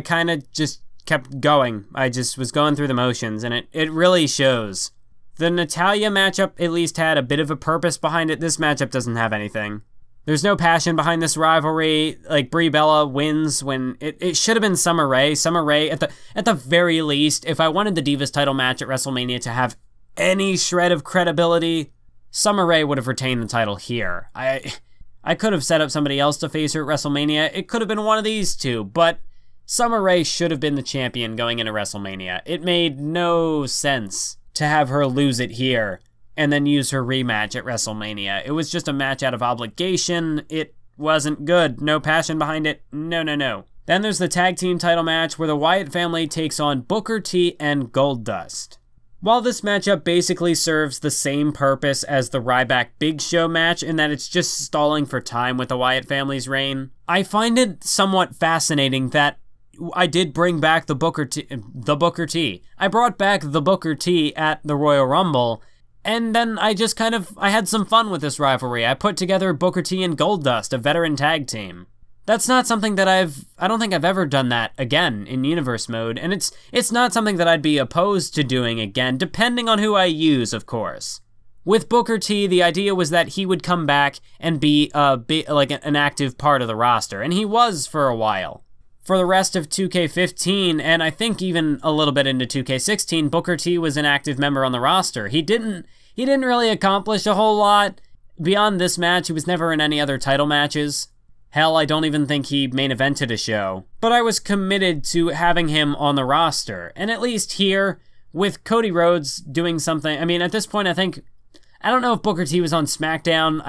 kind of just kept going. I just was going through the motions, and it really shows. The Natalya matchup at least had a bit of a purpose behind it. This matchup doesn't have anything. There's no passion behind this rivalry. Like, Brie Bella wins when it should have been Summer Rae. Summer Rae, at the very least, if I wanted the Divas title match at WrestleMania to have any shred of credibility, Summer Rae would have retained the title here. I could have set up somebody else to face her at WrestleMania. It could have been one of these two, but Summer Rae should have been the champion going into WrestleMania. It made no sense to have her lose it here and then use her rematch at WrestleMania. It was just a match out of obligation. It wasn't good. No passion behind it. No. Then there's the tag team title match where the Wyatt family takes on Booker T and Goldust. While this matchup basically serves the same purpose as the Ryback Big Show match in that it's just stalling for time with the Wyatt family's reign, I find it somewhat fascinating that I did bring back the Booker T. I brought back the Booker T at the Royal Rumble, and then I had some fun with this rivalry. I put together Booker T and Goldust, a veteran tag team. That's not something that I don't think I've ever done that again in Universe mode, and it's not something that I'd be opposed to doing again, depending on who I use, of course. With Booker T, the idea was that he would come back and be an active part of the roster, and he was for a while. For the rest of 2K15, and I think even a little bit into 2K16, Booker T was an active member on the roster. He didn't really accomplish a whole lot. Beyond this match, he was never in any other title matches. Hell, I don't even think he main evented a show. But I was committed to having him on the roster. And at least here, with Cody Rhodes doing something, I mean, at this point, I don't know if Booker T was on SmackDown.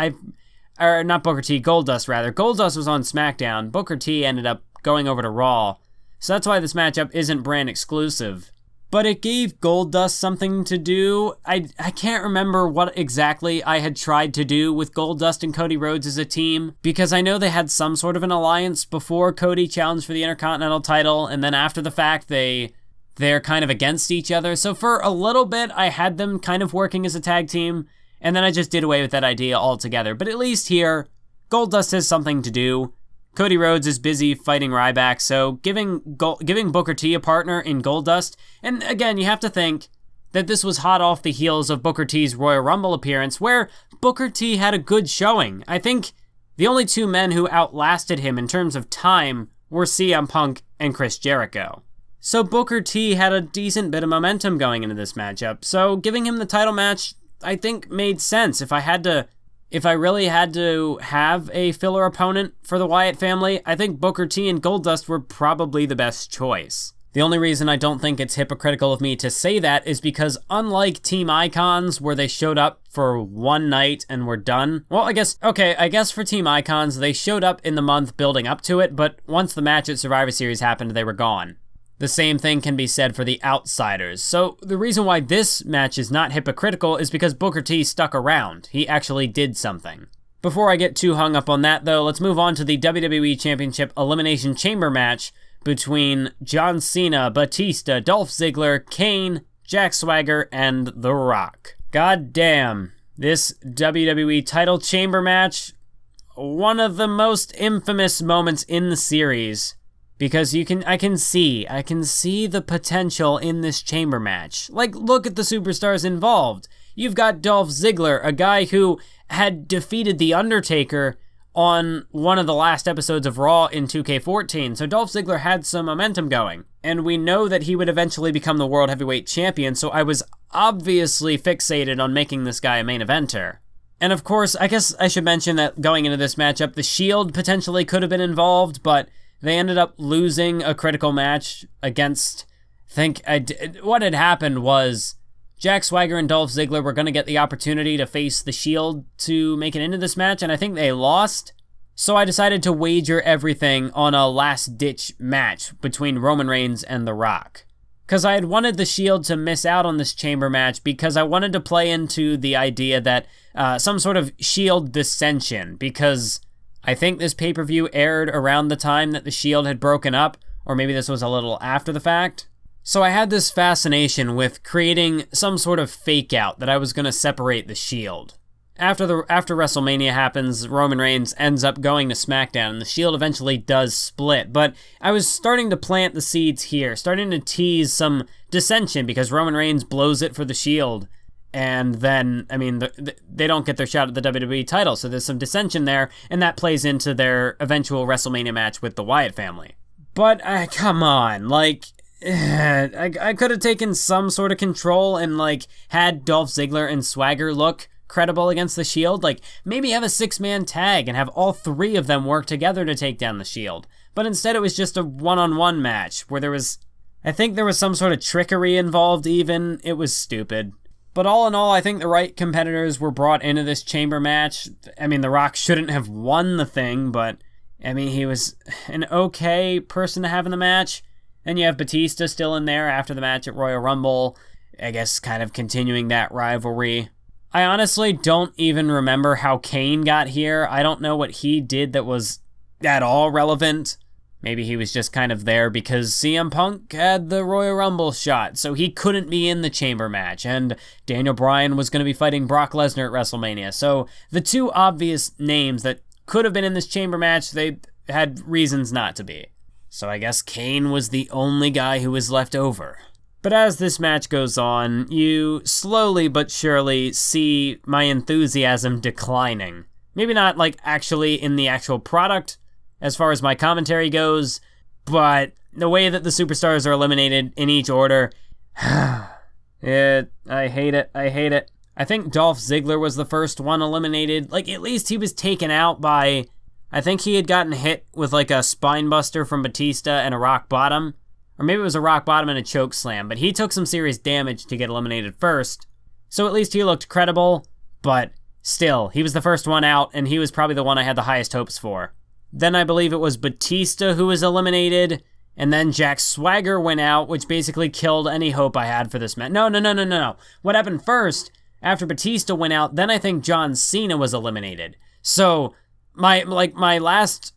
Not Booker T, Goldust rather. Goldust was on SmackDown. Booker T ended up going over to Raw. So that's why this matchup isn't brand exclusive. But it gave Goldust something to do. I can't remember what exactly I had tried to do with Goldust and Cody Rhodes as a team, because I know they had some sort of an alliance before Cody challenged for the Intercontinental title, and then after the fact, they're kind of against each other. So for a little bit, I had them kind of working as a tag team, and then I just did away with that idea altogether. But at least here, Goldust has something to do. Cody Rhodes is busy fighting Ryback, so giving Booker T a partner in Goldust, and again, you have to think that this was hot off the heels of Booker T's Royal Rumble appearance, where Booker T had a good showing. I think the only two men who outlasted him in terms of time were CM Punk and Chris Jericho. So Booker T had a decent bit of momentum going into this matchup, so giving him the title match, I think, made sense. If I really had to have a filler opponent for the Wyatt family, I think Booker T and Goldust were probably the best choice. The only reason I don't think it's hypocritical of me to say that is because unlike Team Icons, where they showed up for one night and were done, well, I guess for Team Icons, they showed up in the month building up to it, but once the match at Survivor Series happened, they were gone. The same thing can be said for the Outsiders. So the reason why this match is not hypocritical is because Booker T stuck around. He actually did something. Before I get too hung up on that, though, let's move on to the WWE Championship Elimination Chamber match between John Cena, Batista, Dolph Ziggler, Kane, Jack Swagger, and The Rock. God damn, this WWE title chamber match, one of the most infamous moments in the series. Because I can see the potential in this chamber match. Like, look at the superstars involved. you've got Dolph Ziggler, a guy who had defeated The Undertaker on one of the last episodes of Raw in 2K14, so Dolph Ziggler had some momentum going. And we know that he would eventually become the World Heavyweight Champion, so I was obviously fixated on making this guy a main eventer. And of course, I guess I should mention that going into this matchup, the Shield potentially could have been involved, but they ended up losing a critical match against, what had happened was Jack Swagger and Dolph Ziggler were going to get the opportunity to face the Shield to make it into this match, and I think they lost. So I decided to wager everything on a last-ditch match between Roman Reigns and The Rock. Because I had wanted the Shield to miss out on this Chamber match because I wanted to play into the idea that some sort of Shield dissension, because I think this pay-per-view aired around the time that the Shield had broken up, or maybe this was a little after the fact. So I had this fascination with creating some sort of fake-out that I was going to separate the Shield. After WrestleMania happens, Roman Reigns ends up going to SmackDown, and the Shield eventually does split. But I was starting to plant the seeds here, starting to tease some dissension, because Roman Reigns blows it for the Shield. And then, I mean, they don't get their shot at the WWE title, so there's some dissension there, and that plays into their eventual WrestleMania match with the Wyatt family. But, come on, like, I could have taken some sort of control and, like, had Dolph Ziggler and Swagger look credible against the Shield. Like, maybe have a 6-man tag and have all 3 of them work together to take down the Shield. But instead it was just a one-on-one match where I think there was some sort of trickery involved even. It was stupid. But all in all, I think the right competitors were brought into this Chamber match. I mean, The Rock shouldn't have won the thing, but, I mean, he was an okay person to have in the match. Then you have Batista still in there after the match at Royal Rumble, I guess kind of continuing that rivalry. I honestly don't even remember how Kane got here. I don't know what he did that was at all relevant. Maybe he was just kind of there because CM Punk had the Royal Rumble shot, so he couldn't be in the Chamber match, and Daniel Bryan was going to be fighting Brock Lesnar at WrestleMania. So the 2 obvious names that could have been in this Chamber match, they had reasons not to be. So I guess Kane was the only guy who was left over. But as this match goes on, you slowly but surely see my enthusiasm declining. Maybe not like actually in the actual product as far as my commentary goes, but the way that the superstars are eliminated in each order, I hate it. I think Dolph Ziggler was the first one eliminated. Like, at least he was taken out by, I think he had gotten hit with like a spine buster from Batista and a rock bottom. Or maybe it was a rock bottom and a choke slam, but he took some serious damage to get eliminated first. So at least he looked credible, but still, he was the first one out, and he was probably the one I had the highest hopes for. Then I believe it was Batista who was eliminated, and then Jack Swagger went out, which basically killed any hope I had for this match. No. What happened first, after Batista went out, then I think John Cena was eliminated. So my last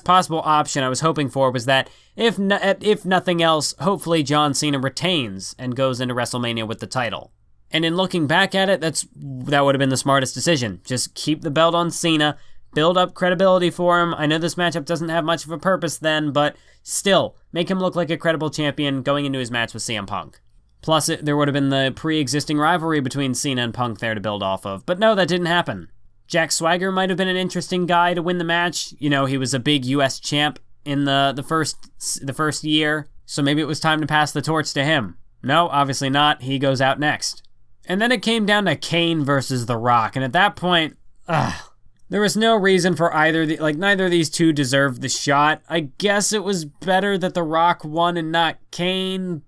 possible option I was hoping for was that if nothing else, hopefully John Cena retains and goes into WrestleMania with the title. And in looking back at it, that would have been the smartest decision. Just keep the belt on Cena, build up credibility for him. I know this matchup doesn't have much of a purpose then, but still, make him look like a credible champion going into his match with CM Punk. Plus, there would have been the pre-existing rivalry between Cena and Punk there to build off of. But no, that didn't happen. Jack Swagger might have been an interesting guy to win the match. You know, he was a big US champ in the first year, so maybe it was time to pass the torch to him. No, obviously not. He goes out next. And then it came down to Kane versus The Rock, and at that point, there was no reason for neither of these two deserved the shot. I guess it was better that The Rock won and not Kane,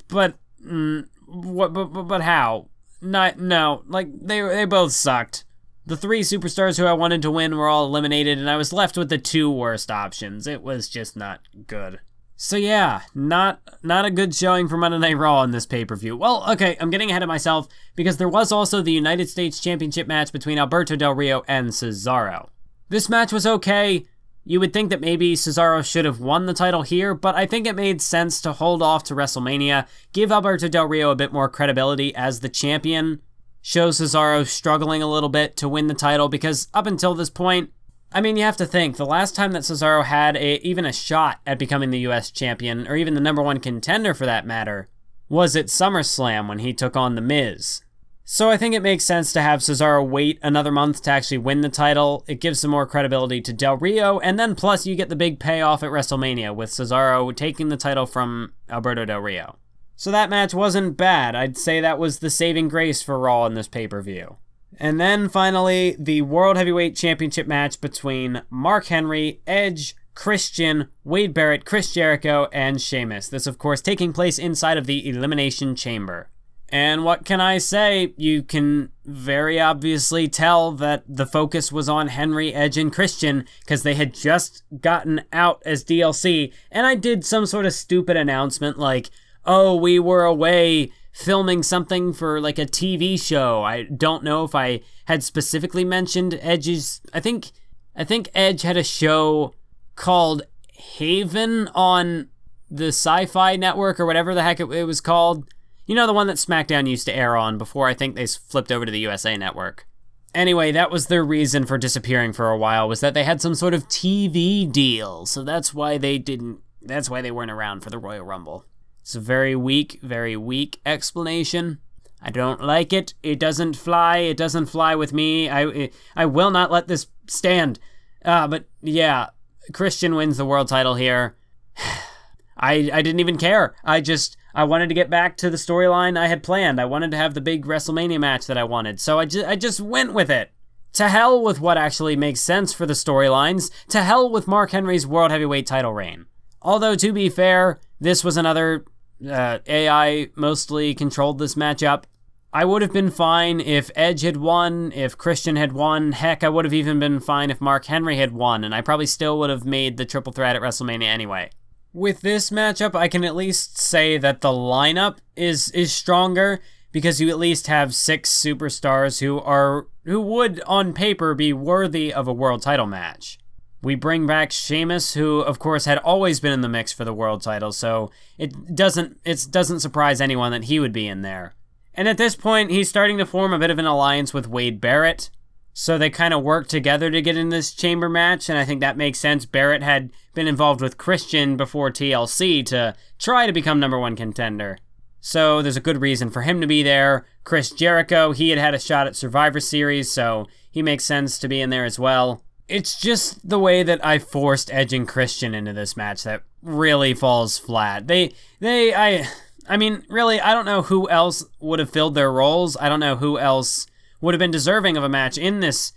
but how? They both sucked. The 3 superstars who I wanted to win were all eliminated, and I was left with the 2 worst options. It was just not good. So yeah, not a good showing for Monday Night Raw in this pay-per-view. Well, okay, I'm getting ahead of myself, because there was also the United States Championship match between Alberto Del Rio and Cesaro. This match was okay. You would think that maybe Cesaro should have won the title here, but I think it made sense to hold off to WrestleMania, give Alberto Del Rio a bit more credibility as the champion, show Cesaro struggling a little bit to win the title, because up until this point, I mean, you have to think, the last time that Cesaro had even a shot at becoming the US champion, or even the #1 contender for that matter, was at SummerSlam when he took on The Miz. So I think it makes sense to have Cesaro wait another month to actually win the title. It gives some more credibility to Del Rio, and then plus you get the big payoff at WrestleMania with Cesaro taking the title from Alberto Del Rio. So that match wasn't bad. I'd say that was the saving grace for Raw in this pay-per-view. And then finally, the World Heavyweight Championship match between Mark Henry, Edge, Christian, Wade Barrett, Chris Jericho, and Sheamus. This, of course, taking place inside of the Elimination Chamber. And what can I say? You can very obviously tell that the focus was on Henry, Edge, and Christian because they had just gotten out as DLC. And I did some sort of stupid announcement like, oh, we were away filming something for like a TV show. I don't know if I had specifically mentioned Edge's... I think Edge had a show called Haven on the Sci-Fi Network or whatever the heck it was called. You know, the one that SmackDown used to air on before I think they flipped over to the USA Network. Anyway, that was their reason for disappearing for a while, was that they had some sort of TV deal. So that's why they weren't around for the Royal Rumble. It's a very weak explanation. I don't like it. It doesn't fly. It doesn't fly with me. I will not let this stand. But yeah, Christian wins the world title here. I didn't even care. I wanted to get back to the storyline I had planned. I wanted to have the big WrestleMania match that I wanted. So I just went with it. To hell with what actually makes sense for the storylines. To hell with Mark Henry's World Heavyweight title reign. Although, to be fair, this was another AI mostly controlled this matchup. I would have been fine if Edge had won, if Christian had won. Heck, I would have even been fine if Mark Henry had won, and I probably still would have made the triple threat at WrestleMania anyway. With this matchup, I can at least say that the lineup is stronger because you at least have 6 superstars who would, on paper, be worthy of a world title match. We bring back Sheamus, who, of course, had always been in the mix for the world title, so it doesn't surprise anyone that he would be in there. And at this point, he's starting to form a bit of an alliance with Wade Barrett, so they kind of work together to get in this chamber match, and I think that makes sense. Barrett had been involved with Christian before TLC to try to become #1 contender. So there's a good reason for him to be there. Chris Jericho, he had a shot at Survivor Series, so he makes sense to be in there as well. It's just the way that I forced Edge and Christian into this match that really falls flat. I mean, really, I don't know who else would have filled their roles. I don't know who else would have been deserving of a match in this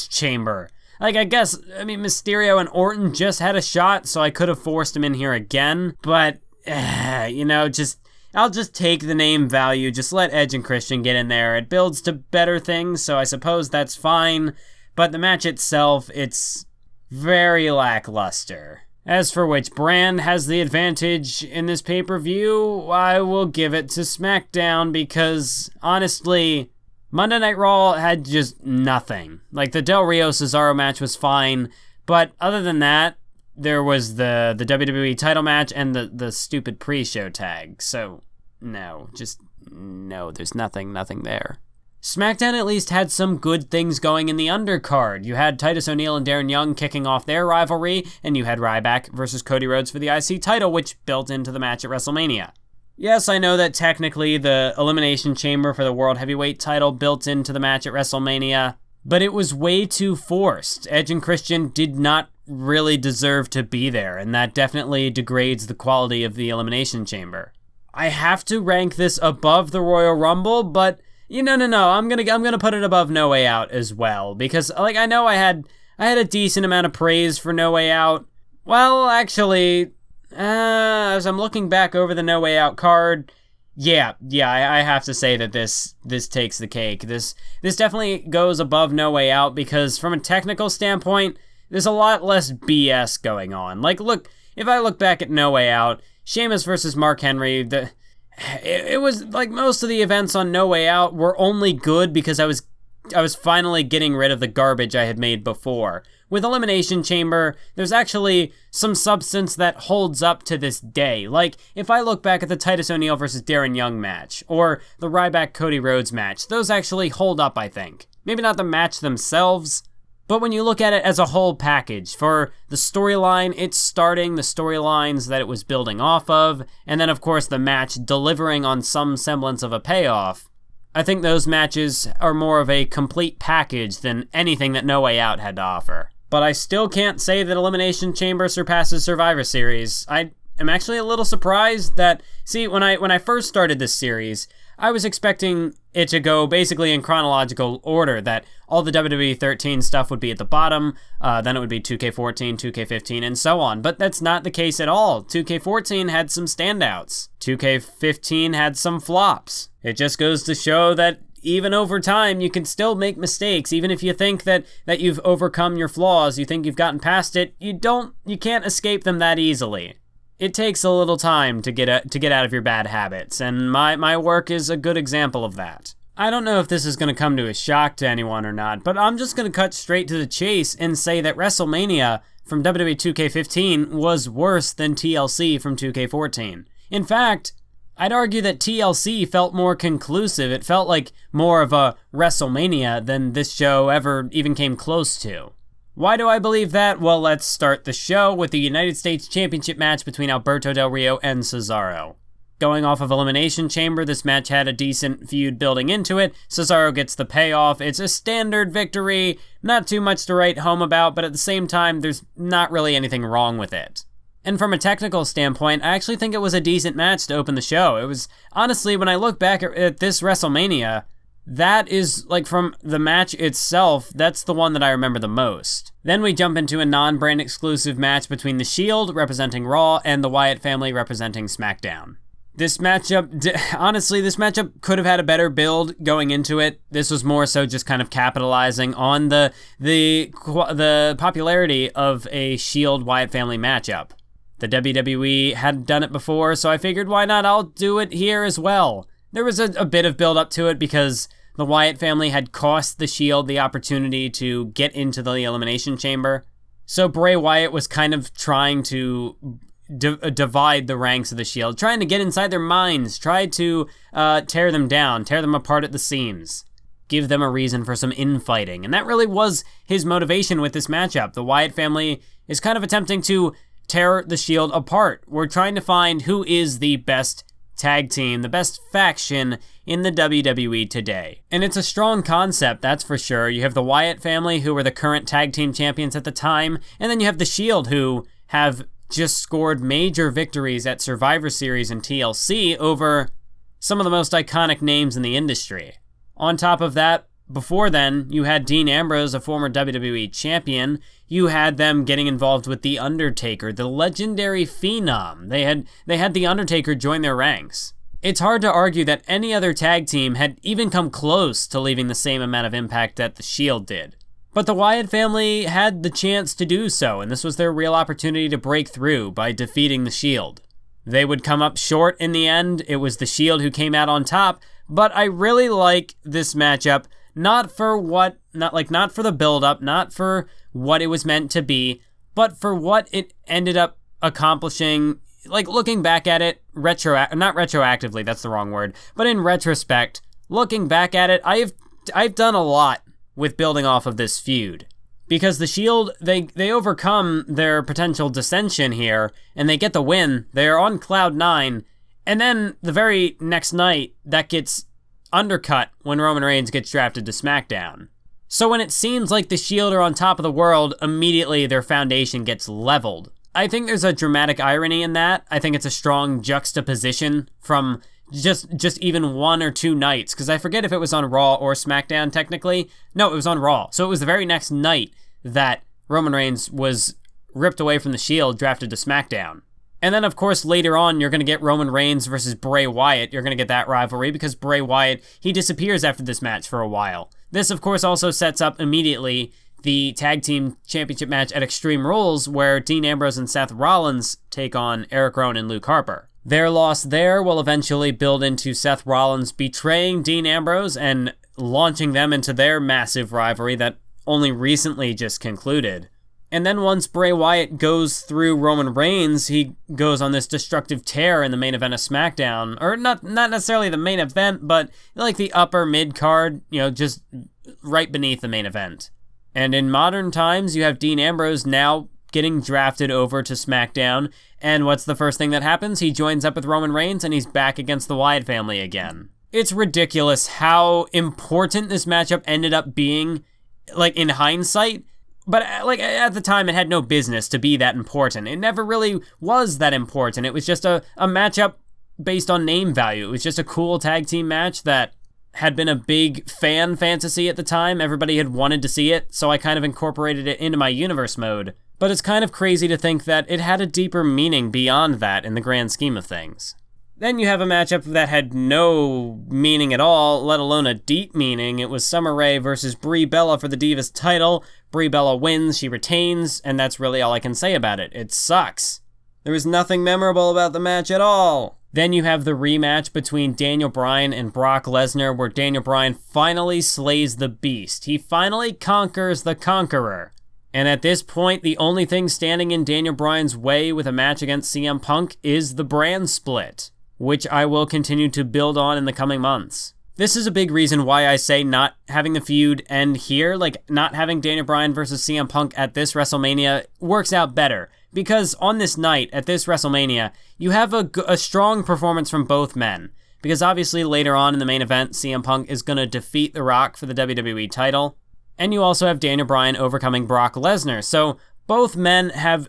chamber. Like, I guess, Mysterio and Orton just had a shot, so I could have forced him in here again. But, I'll just take the name value. Just let Edge and Christian get in there. It builds to better things, so I suppose that's fine. But the match itself, it's very lackluster. As for which brand has the advantage in this pay-per-view, I will give it to SmackDown because, honestly, Monday Night Raw had just nothing. Like, the Del Rio Cesaro match was fine, but other than that, there was the WWE title match and the stupid pre-show tag. So, no, there's nothing there. SmackDown at least had some good things going in the undercard. You had Titus O'Neil and Darren Young kicking off their rivalry, and you had Ryback versus Cody Rhodes for the IC title, which built into the match at WrestleMania. Yes, I know that technically the Elimination Chamber for the World Heavyweight title built into the match at WrestleMania, but it was way too forced. Edge and Christian did not really deserve to be there, and that definitely degrades the quality of the Elimination Chamber. I have to rank this above the Royal Rumble, but no. I'm gonna put it above No Way Out as well, because I know I had a decent amount of praise for No Way Out. Well, actually, as I'm looking back over the No Way Out card, I have to say that this takes the cake. This definitely goes above No Way Out because from a technical standpoint, there's a lot less BS going on. Look, if I look back at No Way Out, Sheamus versus Mark Henry, it was like most of the events on No Way Out were only good because I was finally getting rid of the garbage I had made before. With Elimination Chamber, there's actually some substance that holds up to this day. Like, if I look back at the Titus O'Neil versus Darren Young match, or the Ryback-Cody Rhodes match, those actually hold up, I think. Maybe not the match themselves, but when you look at it as a whole package, for the storyline, it's starting the storylines that it was building off of, and then of course the match delivering on some semblance of a payoff, I think those matches are more of a complete package than anything that No Way Out had to offer. But I still can't say that Elimination Chamber surpasses Survivor Series. I am actually a little surprised that, see, when I first started this series, I was expecting it to go basically in chronological order, that all the WWE 13 stuff would be at the bottom, then it would be 2K14, 2K15, and so on. But that's not the case at all. 2K14 had some standouts. 2K15 had some flops. It just goes to show that even over time, you can still make mistakes. Even if you think that you've overcome your flaws, you think you've gotten past it, you can't escape them that easily. It takes a little time to get out of your bad habits, and my work is a good example of that. I don't know if this is going to come to a shock to anyone or not, but I'm just going to cut straight to the chase and say that WrestleMania from WWE 2K15 was worse than TLC from 2K14. In fact, I'd argue that TLC felt more conclusive. It felt like more of a WrestleMania than this show ever even came close to. Why do I believe that? Well, let's start the show with the United States Championship match between Alberto Del Rio and Cesaro. Going off of Elimination Chamber, this match had a decent feud building into it. Cesaro gets the payoff. It's a standard victory, not too much to write home about, but at the same time, there's not really anything wrong with it. And from a technical standpoint, I actually think it was a decent match to open the show. It was, honestly, when I look back at this WrestleMania, that is, like, from the match itself, that's the one that I remember the most. Then we jump into a non-brand exclusive match between The Shield, representing Raw, and the Wyatt family, representing SmackDown. This matchup, honestly, this matchup could have had a better build going into it. This was more so just kind of capitalizing on the popularity of a Shield Wyatt family matchup. The WWE had done it before, so I figured, why not? I'll do it here as well. There was a bit of build up to it because the Wyatt family had cost the Shield the opportunity to get into the Elimination Chamber. So Bray Wyatt was kind of trying to divide the ranks of the Shield, trying to get inside their minds, try to tear them down, tear them apart at the seams, give them a reason for some infighting. And that really was his motivation with this matchup. The Wyatt family is kind of attempting to tear the Shield apart. We're trying to find who is the best tag team, the best faction in the WWE today. And it's a strong concept, that's for sure. You have the Wyatt family, who were the current tag team champions at the time, and then you have the Shield, who have just scored major victories at Survivor Series and TLC over some of the most iconic names in the industry. On top of that, before then, you had Dean Ambrose, a former WWE champion. You had them getting involved with The Undertaker, the legendary Phenom. They had The Undertaker join their ranks. It's hard to argue that any other tag team had even come close to leaving the same amount of impact that the Shield did. But the Wyatt family had the chance to do so, and this was their real opportunity to break through by defeating the Shield. They would come up short in the end. It was the Shield who came out on top, but I really like this matchup. Not for the build-up, not for what it was meant to be, but for what it ended up accomplishing. Like, looking back at it, not retroactively, that's the wrong word, but in retrospect, looking back at it, I've done a lot with building off of this feud. Because the Shield, they overcome their potential dissension here, and they get the win. They're on cloud 9, and then the very next night, that gets undercut when Roman Reigns gets drafted to SmackDown. So when it seems like the Shield are on top of the world, immediately their foundation gets leveled. I think there's a dramatic irony in that. I think it's a strong juxtaposition from just even 1 or 2 nights, because I forget if it was on Raw or SmackDown technically. No, it was on Raw. So it was the very next night that Roman Reigns was ripped away from the Shield, drafted to SmackDown. And then, of course, later on, you're going to get Roman Reigns versus Bray Wyatt. You're going to get that rivalry because Bray Wyatt, he disappears after this match for a while. This, of course, also sets up immediately the Tag Team Championship match at Extreme Rules, where Dean Ambrose and Seth Rollins take on Eric Rowan and Luke Harper. Their loss there will eventually build into Seth Rollins betraying Dean Ambrose and launching them into their massive rivalry that only recently just concluded. And then once Bray Wyatt goes through Roman Reigns, he goes on this destructive tear in the main event of SmackDown. Or not necessarily the main event, but like the upper mid-card, just right beneath the main event. And in modern times, you have Dean Ambrose now getting drafted over to SmackDown. And what's the first thing that happens? He joins up with Roman Reigns and he's back against the Wyatt family again. It's ridiculous how important this matchup ended up being, like, in hindsight. But, like, at the time, it had no business to be that important. It never really was that important. It was just a matchup based on name value. It was just a cool tag team match that had been a big fan fantasy at the time. Everybody had wanted to see it, so I kind of incorporated it into my universe mode. But it's kind of crazy to think that it had a deeper meaning beyond that in the grand scheme of things. Then you have a matchup that had no meaning at all, let alone a deep meaning. It was Summer Rae versus Brie Bella for the Divas title. Brie Bella wins, she retains, and that's really all I can say about it. It sucks. There was nothing memorable about the match at all. Then you have the rematch between Daniel Bryan and Brock Lesnar, where Daniel Bryan finally slays the Beast. He finally conquers the Conqueror. And at this point, the only thing standing in Daniel Bryan's way with a match against CM Punk is the brand split, which I will continue to build on in the coming months. This is a big reason why I say not having the feud end here, like not having Daniel Bryan versus CM Punk at this WrestleMania works out better. Because on this night, at this WrestleMania, you have a strong performance from both men. Because obviously later on in the main event, CM Punk is going to defeat The Rock for the WWE title. And you also have Daniel Bryan overcoming Brock Lesnar. So both men have,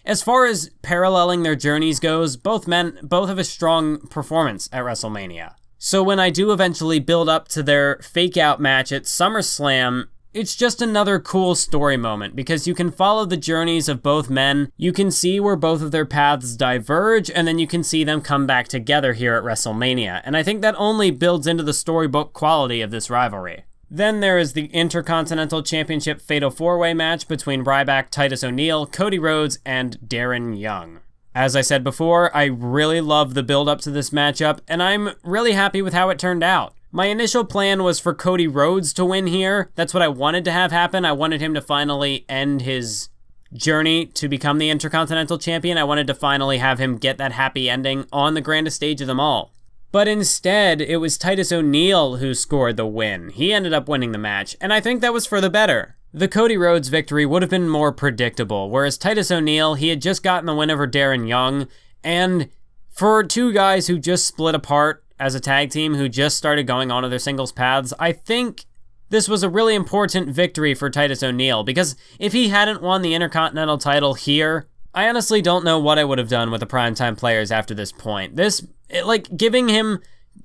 as far as paralleling their journeys goes, both have a strong performance at WrestleMania. So when I do eventually build up to their fake-out match at SummerSlam, it's just another cool story moment, because you can follow the journeys of both men, you can see where both of their paths diverge, and then you can see them come back together here at WrestleMania, and I think that only builds into the storybook quality of this rivalry. Then there is the Intercontinental Championship Fatal 4-Way match between Ryback, Titus O'Neil, Cody Rhodes, and Darren Young. As I said before, I really love the build-up to this matchup, and I'm really happy with how it turned out. My initial plan was for Cody Rhodes to win here. That's what I wanted to have happen. I wanted him to finally end his journey to become the Intercontinental Champion. I wanted to finally have him get that happy ending on the grandest stage of them all. But instead, it was Titus O'Neil who scored the win. He ended up winning the match, and I think that was for the better. The Cody Rhodes victory would have been more predictable, whereas Titus O'Neil, he had just gotten the win over Darren Young, and for two guys who just split apart as a tag team, who just started going on to their singles paths, I think this was a really important victory for Titus O'Neil, because if he hadn't won the Intercontinental title here, I honestly don't know what I would have done with the primetime players after this point.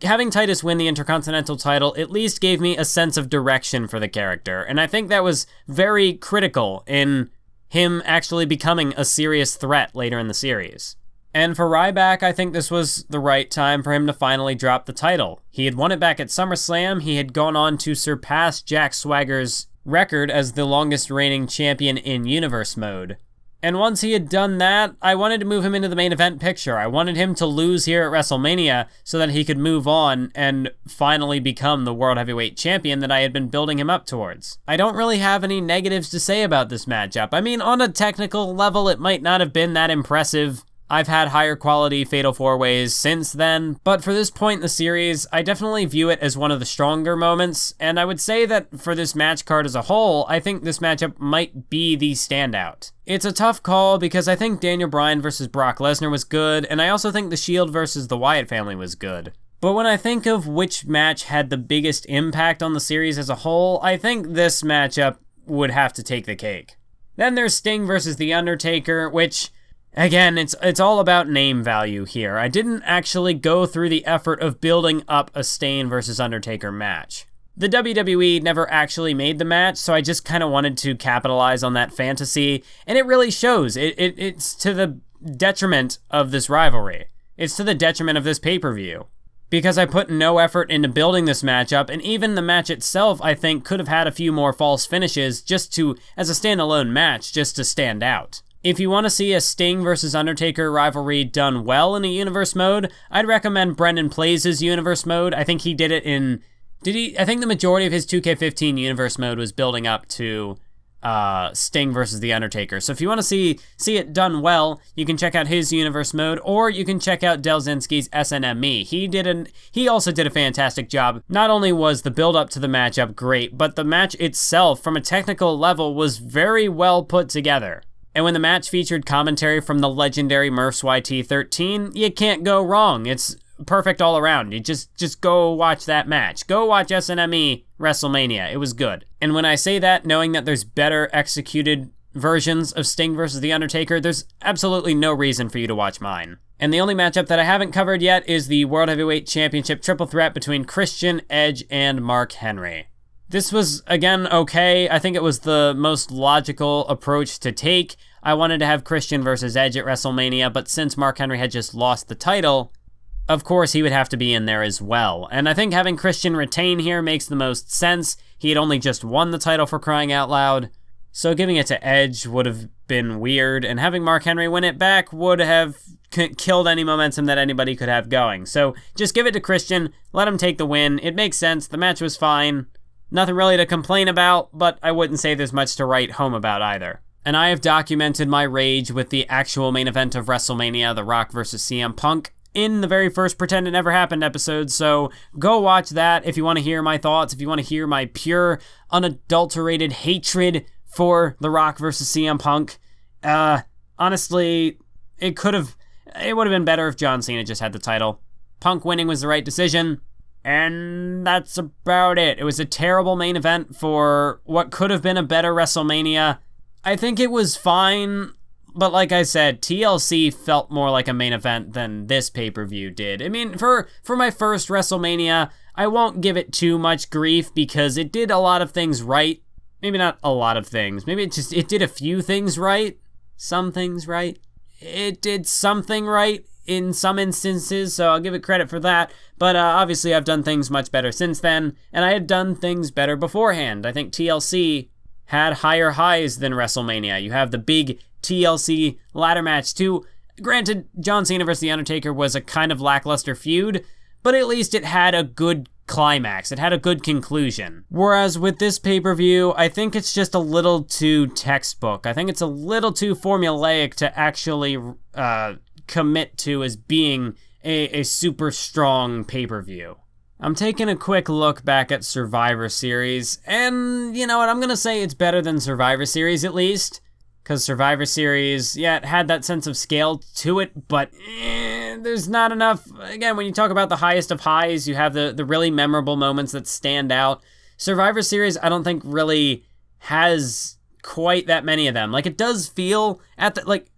Having Titus win the Intercontinental title at least gave me a sense of direction for the character, and I think that was very critical in him actually becoming a serious threat later in the series. And for Ryback, I think this was the right time for him to finally drop the title. He had won it back at SummerSlam, he had gone on to surpass Jack Swagger's record as the longest reigning champion in Universe mode. And once he had done that, I wanted to move him into the main event picture. I wanted him to lose here at WrestleMania so that he could move on and finally become the World Heavyweight Champion that I had been building him up towards. I don't really have any negatives to say about this matchup. I mean, on a technical level, it might not have been that impressive. I've had higher quality Fatal 4-Ways since then, but for this point in the series, I definitely view it as one of the stronger moments, and I would say that for this match card as a whole, I think this matchup might be the standout. It's a tough call because I think Daniel Bryan versus Brock Lesnar was good, and I also think The Shield versus the Wyatt family was good. But when I think of which match had the biggest impact on the series as a whole, I think this matchup would have to take the cake. Then there's Sting versus The Undertaker, which, again, it's all about name value here. I didn't actually go through the effort of building up a Sting versus Undertaker match. The WWE never actually made the match, so I just kind of wanted to capitalize on that fantasy, and it really shows. It's to the detriment of this rivalry. It's to the detriment of this pay-per-view. Because I put no effort into building this matchup, and even the match itself, I think, could have had a few more false finishes just to, as a standalone match, just to stand out. If you want to see a Sting versus Undertaker rivalry done well in a Universe mode, I'd recommend Brendan Plays' Universe mode. I think he did it in... I think the majority of his 2K15 Universe mode was building up to Sting versus The Undertaker. So if you want to see it done well, you can check out his Universe mode, or you can check out Delzinski's SNME. He also did a fantastic job. Not only was the build-up to the matchup great, but the match itself, from a technical level, was very well put together. And when the match featured commentary from the legendary Murphs YT13, you can't go wrong. It's perfect all around. You just go watch that match. Go watch SNME WrestleMania. It was good. And when I say that, knowing that there's better executed versions of Sting versus The Undertaker, there's absolutely no reason for you to watch mine. And the only matchup that I haven't covered yet is the World Heavyweight Championship triple threat between Christian, Edge, and Mark Henry. This was, again, okay. I think it was the most logical approach to take. I wanted to have Christian versus Edge at WrestleMania, but since Mark Henry had just lost the title, of course he would have to be in there as well. And I think having Christian retain here makes the most sense. He had only just won the title, for crying out loud. So giving it to Edge would have been weird, and having Mark Henry win it back would have killed any momentum that anybody could have going. So just give it to Christian, let him take the win. It makes sense. The match was fine. Nothing really to complain about, but I wouldn't say there's much to write home about either. And I have documented my rage with the actual main event of WrestleMania, The Rock vs. CM Punk, in the very first Pretend It Never Happened episode, so go watch that if you want to hear my thoughts, if you want to hear my pure, unadulterated hatred for The Rock versus CM Punk. Honestly, it would have been better if John Cena just had the title. Punk winning was the right decision. And that's about it. It was a terrible main event for what could have been a better WrestleMania. I think it was fine, but like I said, TLC felt more like a main event than this pay-per-view did. I mean, for my first WrestleMania, I won't give it too much grief because it did a lot of things right. Maybe not a lot of things. Maybe it did a few things right. Some things right. It did something right in some instances, so I'll give it credit for that. But obviously I've done things much better since then, and I had done things better beforehand. I think TLC had higher highs than WrestleMania. You have the big TLC ladder match too. Granted, John Cena vs. The Undertaker was a kind of lackluster feud, but at least it had a good climax. It had a good conclusion. Whereas with this pay-per-view, I think it's just a little too textbook. I think it's a little too formulaic to actually commit to as being a super strong pay-per-view. I'm taking a quick look back at Survivor Series, and you know what, I'm gonna say it's better than Survivor Series at least, because Survivor Series, yeah, it had that sense of scale to it, but there's not enough. Again, when you talk about the highest of highs, you have the really memorable moments that stand out. Survivor Series, I don't think really has quite that many of them. Like, it does feel,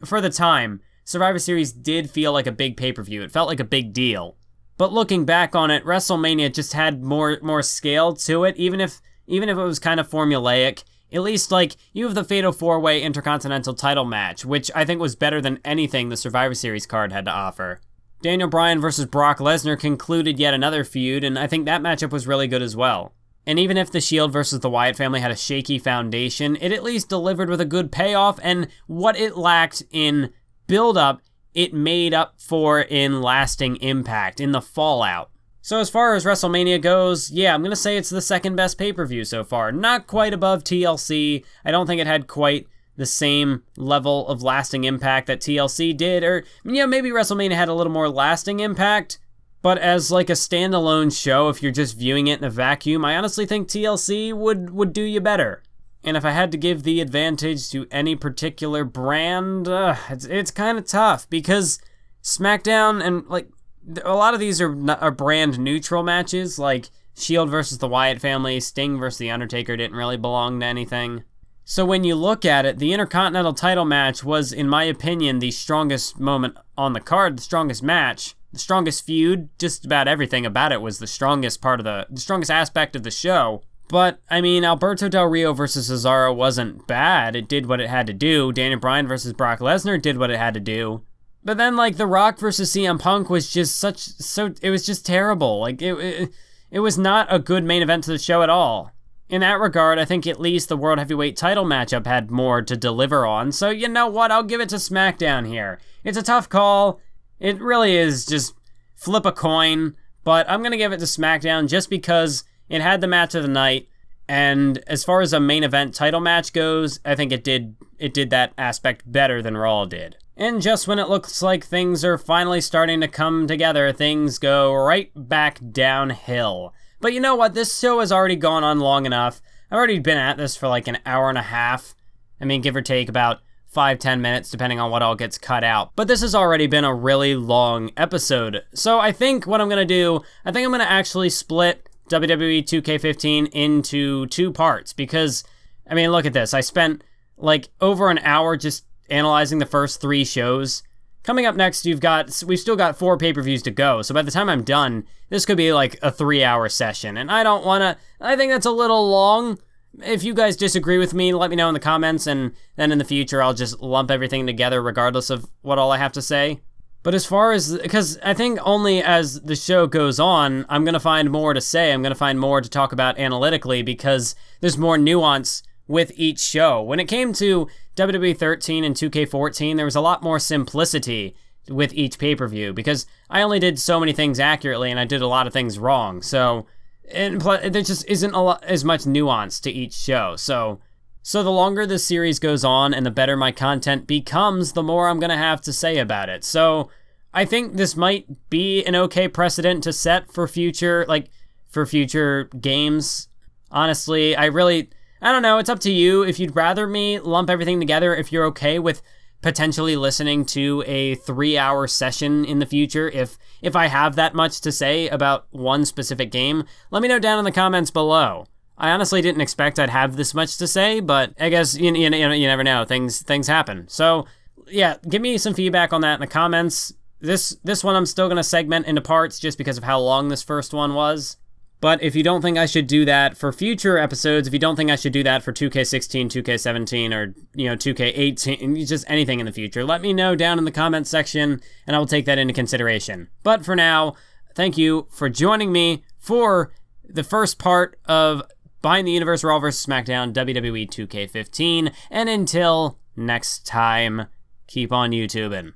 for the time, Survivor Series did feel like a big pay-per-view. It felt like a big deal. But looking back on it, WrestleMania just had more scale to it, even if it was kind of formulaic. At least, like, you have the Fatal 4-Way Intercontinental title match, which I think was better than anything the Survivor Series card had to offer. Daniel Bryan versus Brock Lesnar concluded yet another feud, and I think that matchup was really good as well. And even if The Shield versus the Wyatt family had a shaky foundation, it at least delivered with a good payoff, and what it lacked in build-up, it made up for in lasting impact, in the fallout. So as far as WrestleMania goes, yeah, I'm going to say it's the second best pay-per-view so far. Not quite above TLC. I don't think it had quite the same level of lasting impact that TLC did, or, yeah, maybe WrestleMania had a little more lasting impact, but as like a standalone show, if you're just viewing it in a vacuum, I honestly think TLC would do you better. And if I had to give the advantage to any particular brand, it's kind of tough, because SmackDown and, like, a lot of these are brand neutral matches, like Shield versus the Wyatt family, Sting versus The Undertaker didn't really belong to anything. So when you look at it, the Intercontinental title match was, in my opinion, the strongest moment on the card, the strongest match, the strongest feud, just about everything about it was the strongest aspect of the show. But, I mean, Alberto Del Rio versus Cesaro wasn't bad. It did what it had to do. Daniel Bryan versus Brock Lesnar did what it had to do. But then, like, The Rock versus CM Punk was just it was just terrible. Like, it was not a good main event to the show at all. In that regard, I think at least the World Heavyweight title matchup had more to deliver on. So, you know what? I'll give it to SmackDown here. It's a tough call. It really is just flip a coin. But I'm going to give it to SmackDown just because it had the match of the night, and as far as a main event title match goes, I think it did that aspect better than Raw did. And just when it looks like things are finally starting to come together, things go right back downhill. But you know what? This show has already gone on long enough. I've already been at this for like an hour and a half. I mean, give or take about 5-10 minutes, depending on what all gets cut out. But this has already been a really long episode. So I think what I'm going to do, I think I'm going to actually split WWE 2K15 into 2 parts, because, I mean, look at this. I spent like over an hour just analyzing the first 3 shows. Coming up next, we've still got 4 pay-per-views to go, so by the time I'm done, this could be like a 3-hour session, and I think that's a little long. If you guys disagree with me, let me know in the comments, and then in the future, I'll just lump everything together regardless of what all I have to say. But as far as, because I think only as the show goes on, I'm going to find more to say, I'm going to find more to talk about analytically, because there's more nuance with each show. When it came to WWE 13 and 2K14, there was a lot more simplicity with each pay-per-view, because I only did so many things accurately and I did a lot of things wrong. So, and there just isn't as much nuance to each show. So the longer this series goes on and the better my content becomes, the more I'm gonna have to say about it. So I think this might be an okay precedent to set for future games. Honestly, I don't know, it's up to you. If you'd rather me lump everything together, if you're okay with potentially listening to a 3-hour session in the future, if I have that much to say about one specific game, let me know down in the comments below. I honestly didn't expect I'd have this much to say, but I guess you never know. Things happen. So yeah, give me some feedback on that in the comments. This one I'm still going to segment into parts just because of how long this first one was. But if you don't think I should do that for future episodes, if you don't think I should do that for 2K16, 2K17, or 2K18, just anything in the future, let me know down in the comments section, and I will take that into consideration. But for now, thank you for joining me for the first part of Behind the Universe Raw vs. SmackDown WWE 2K15, and until next time, keep on YouTubing.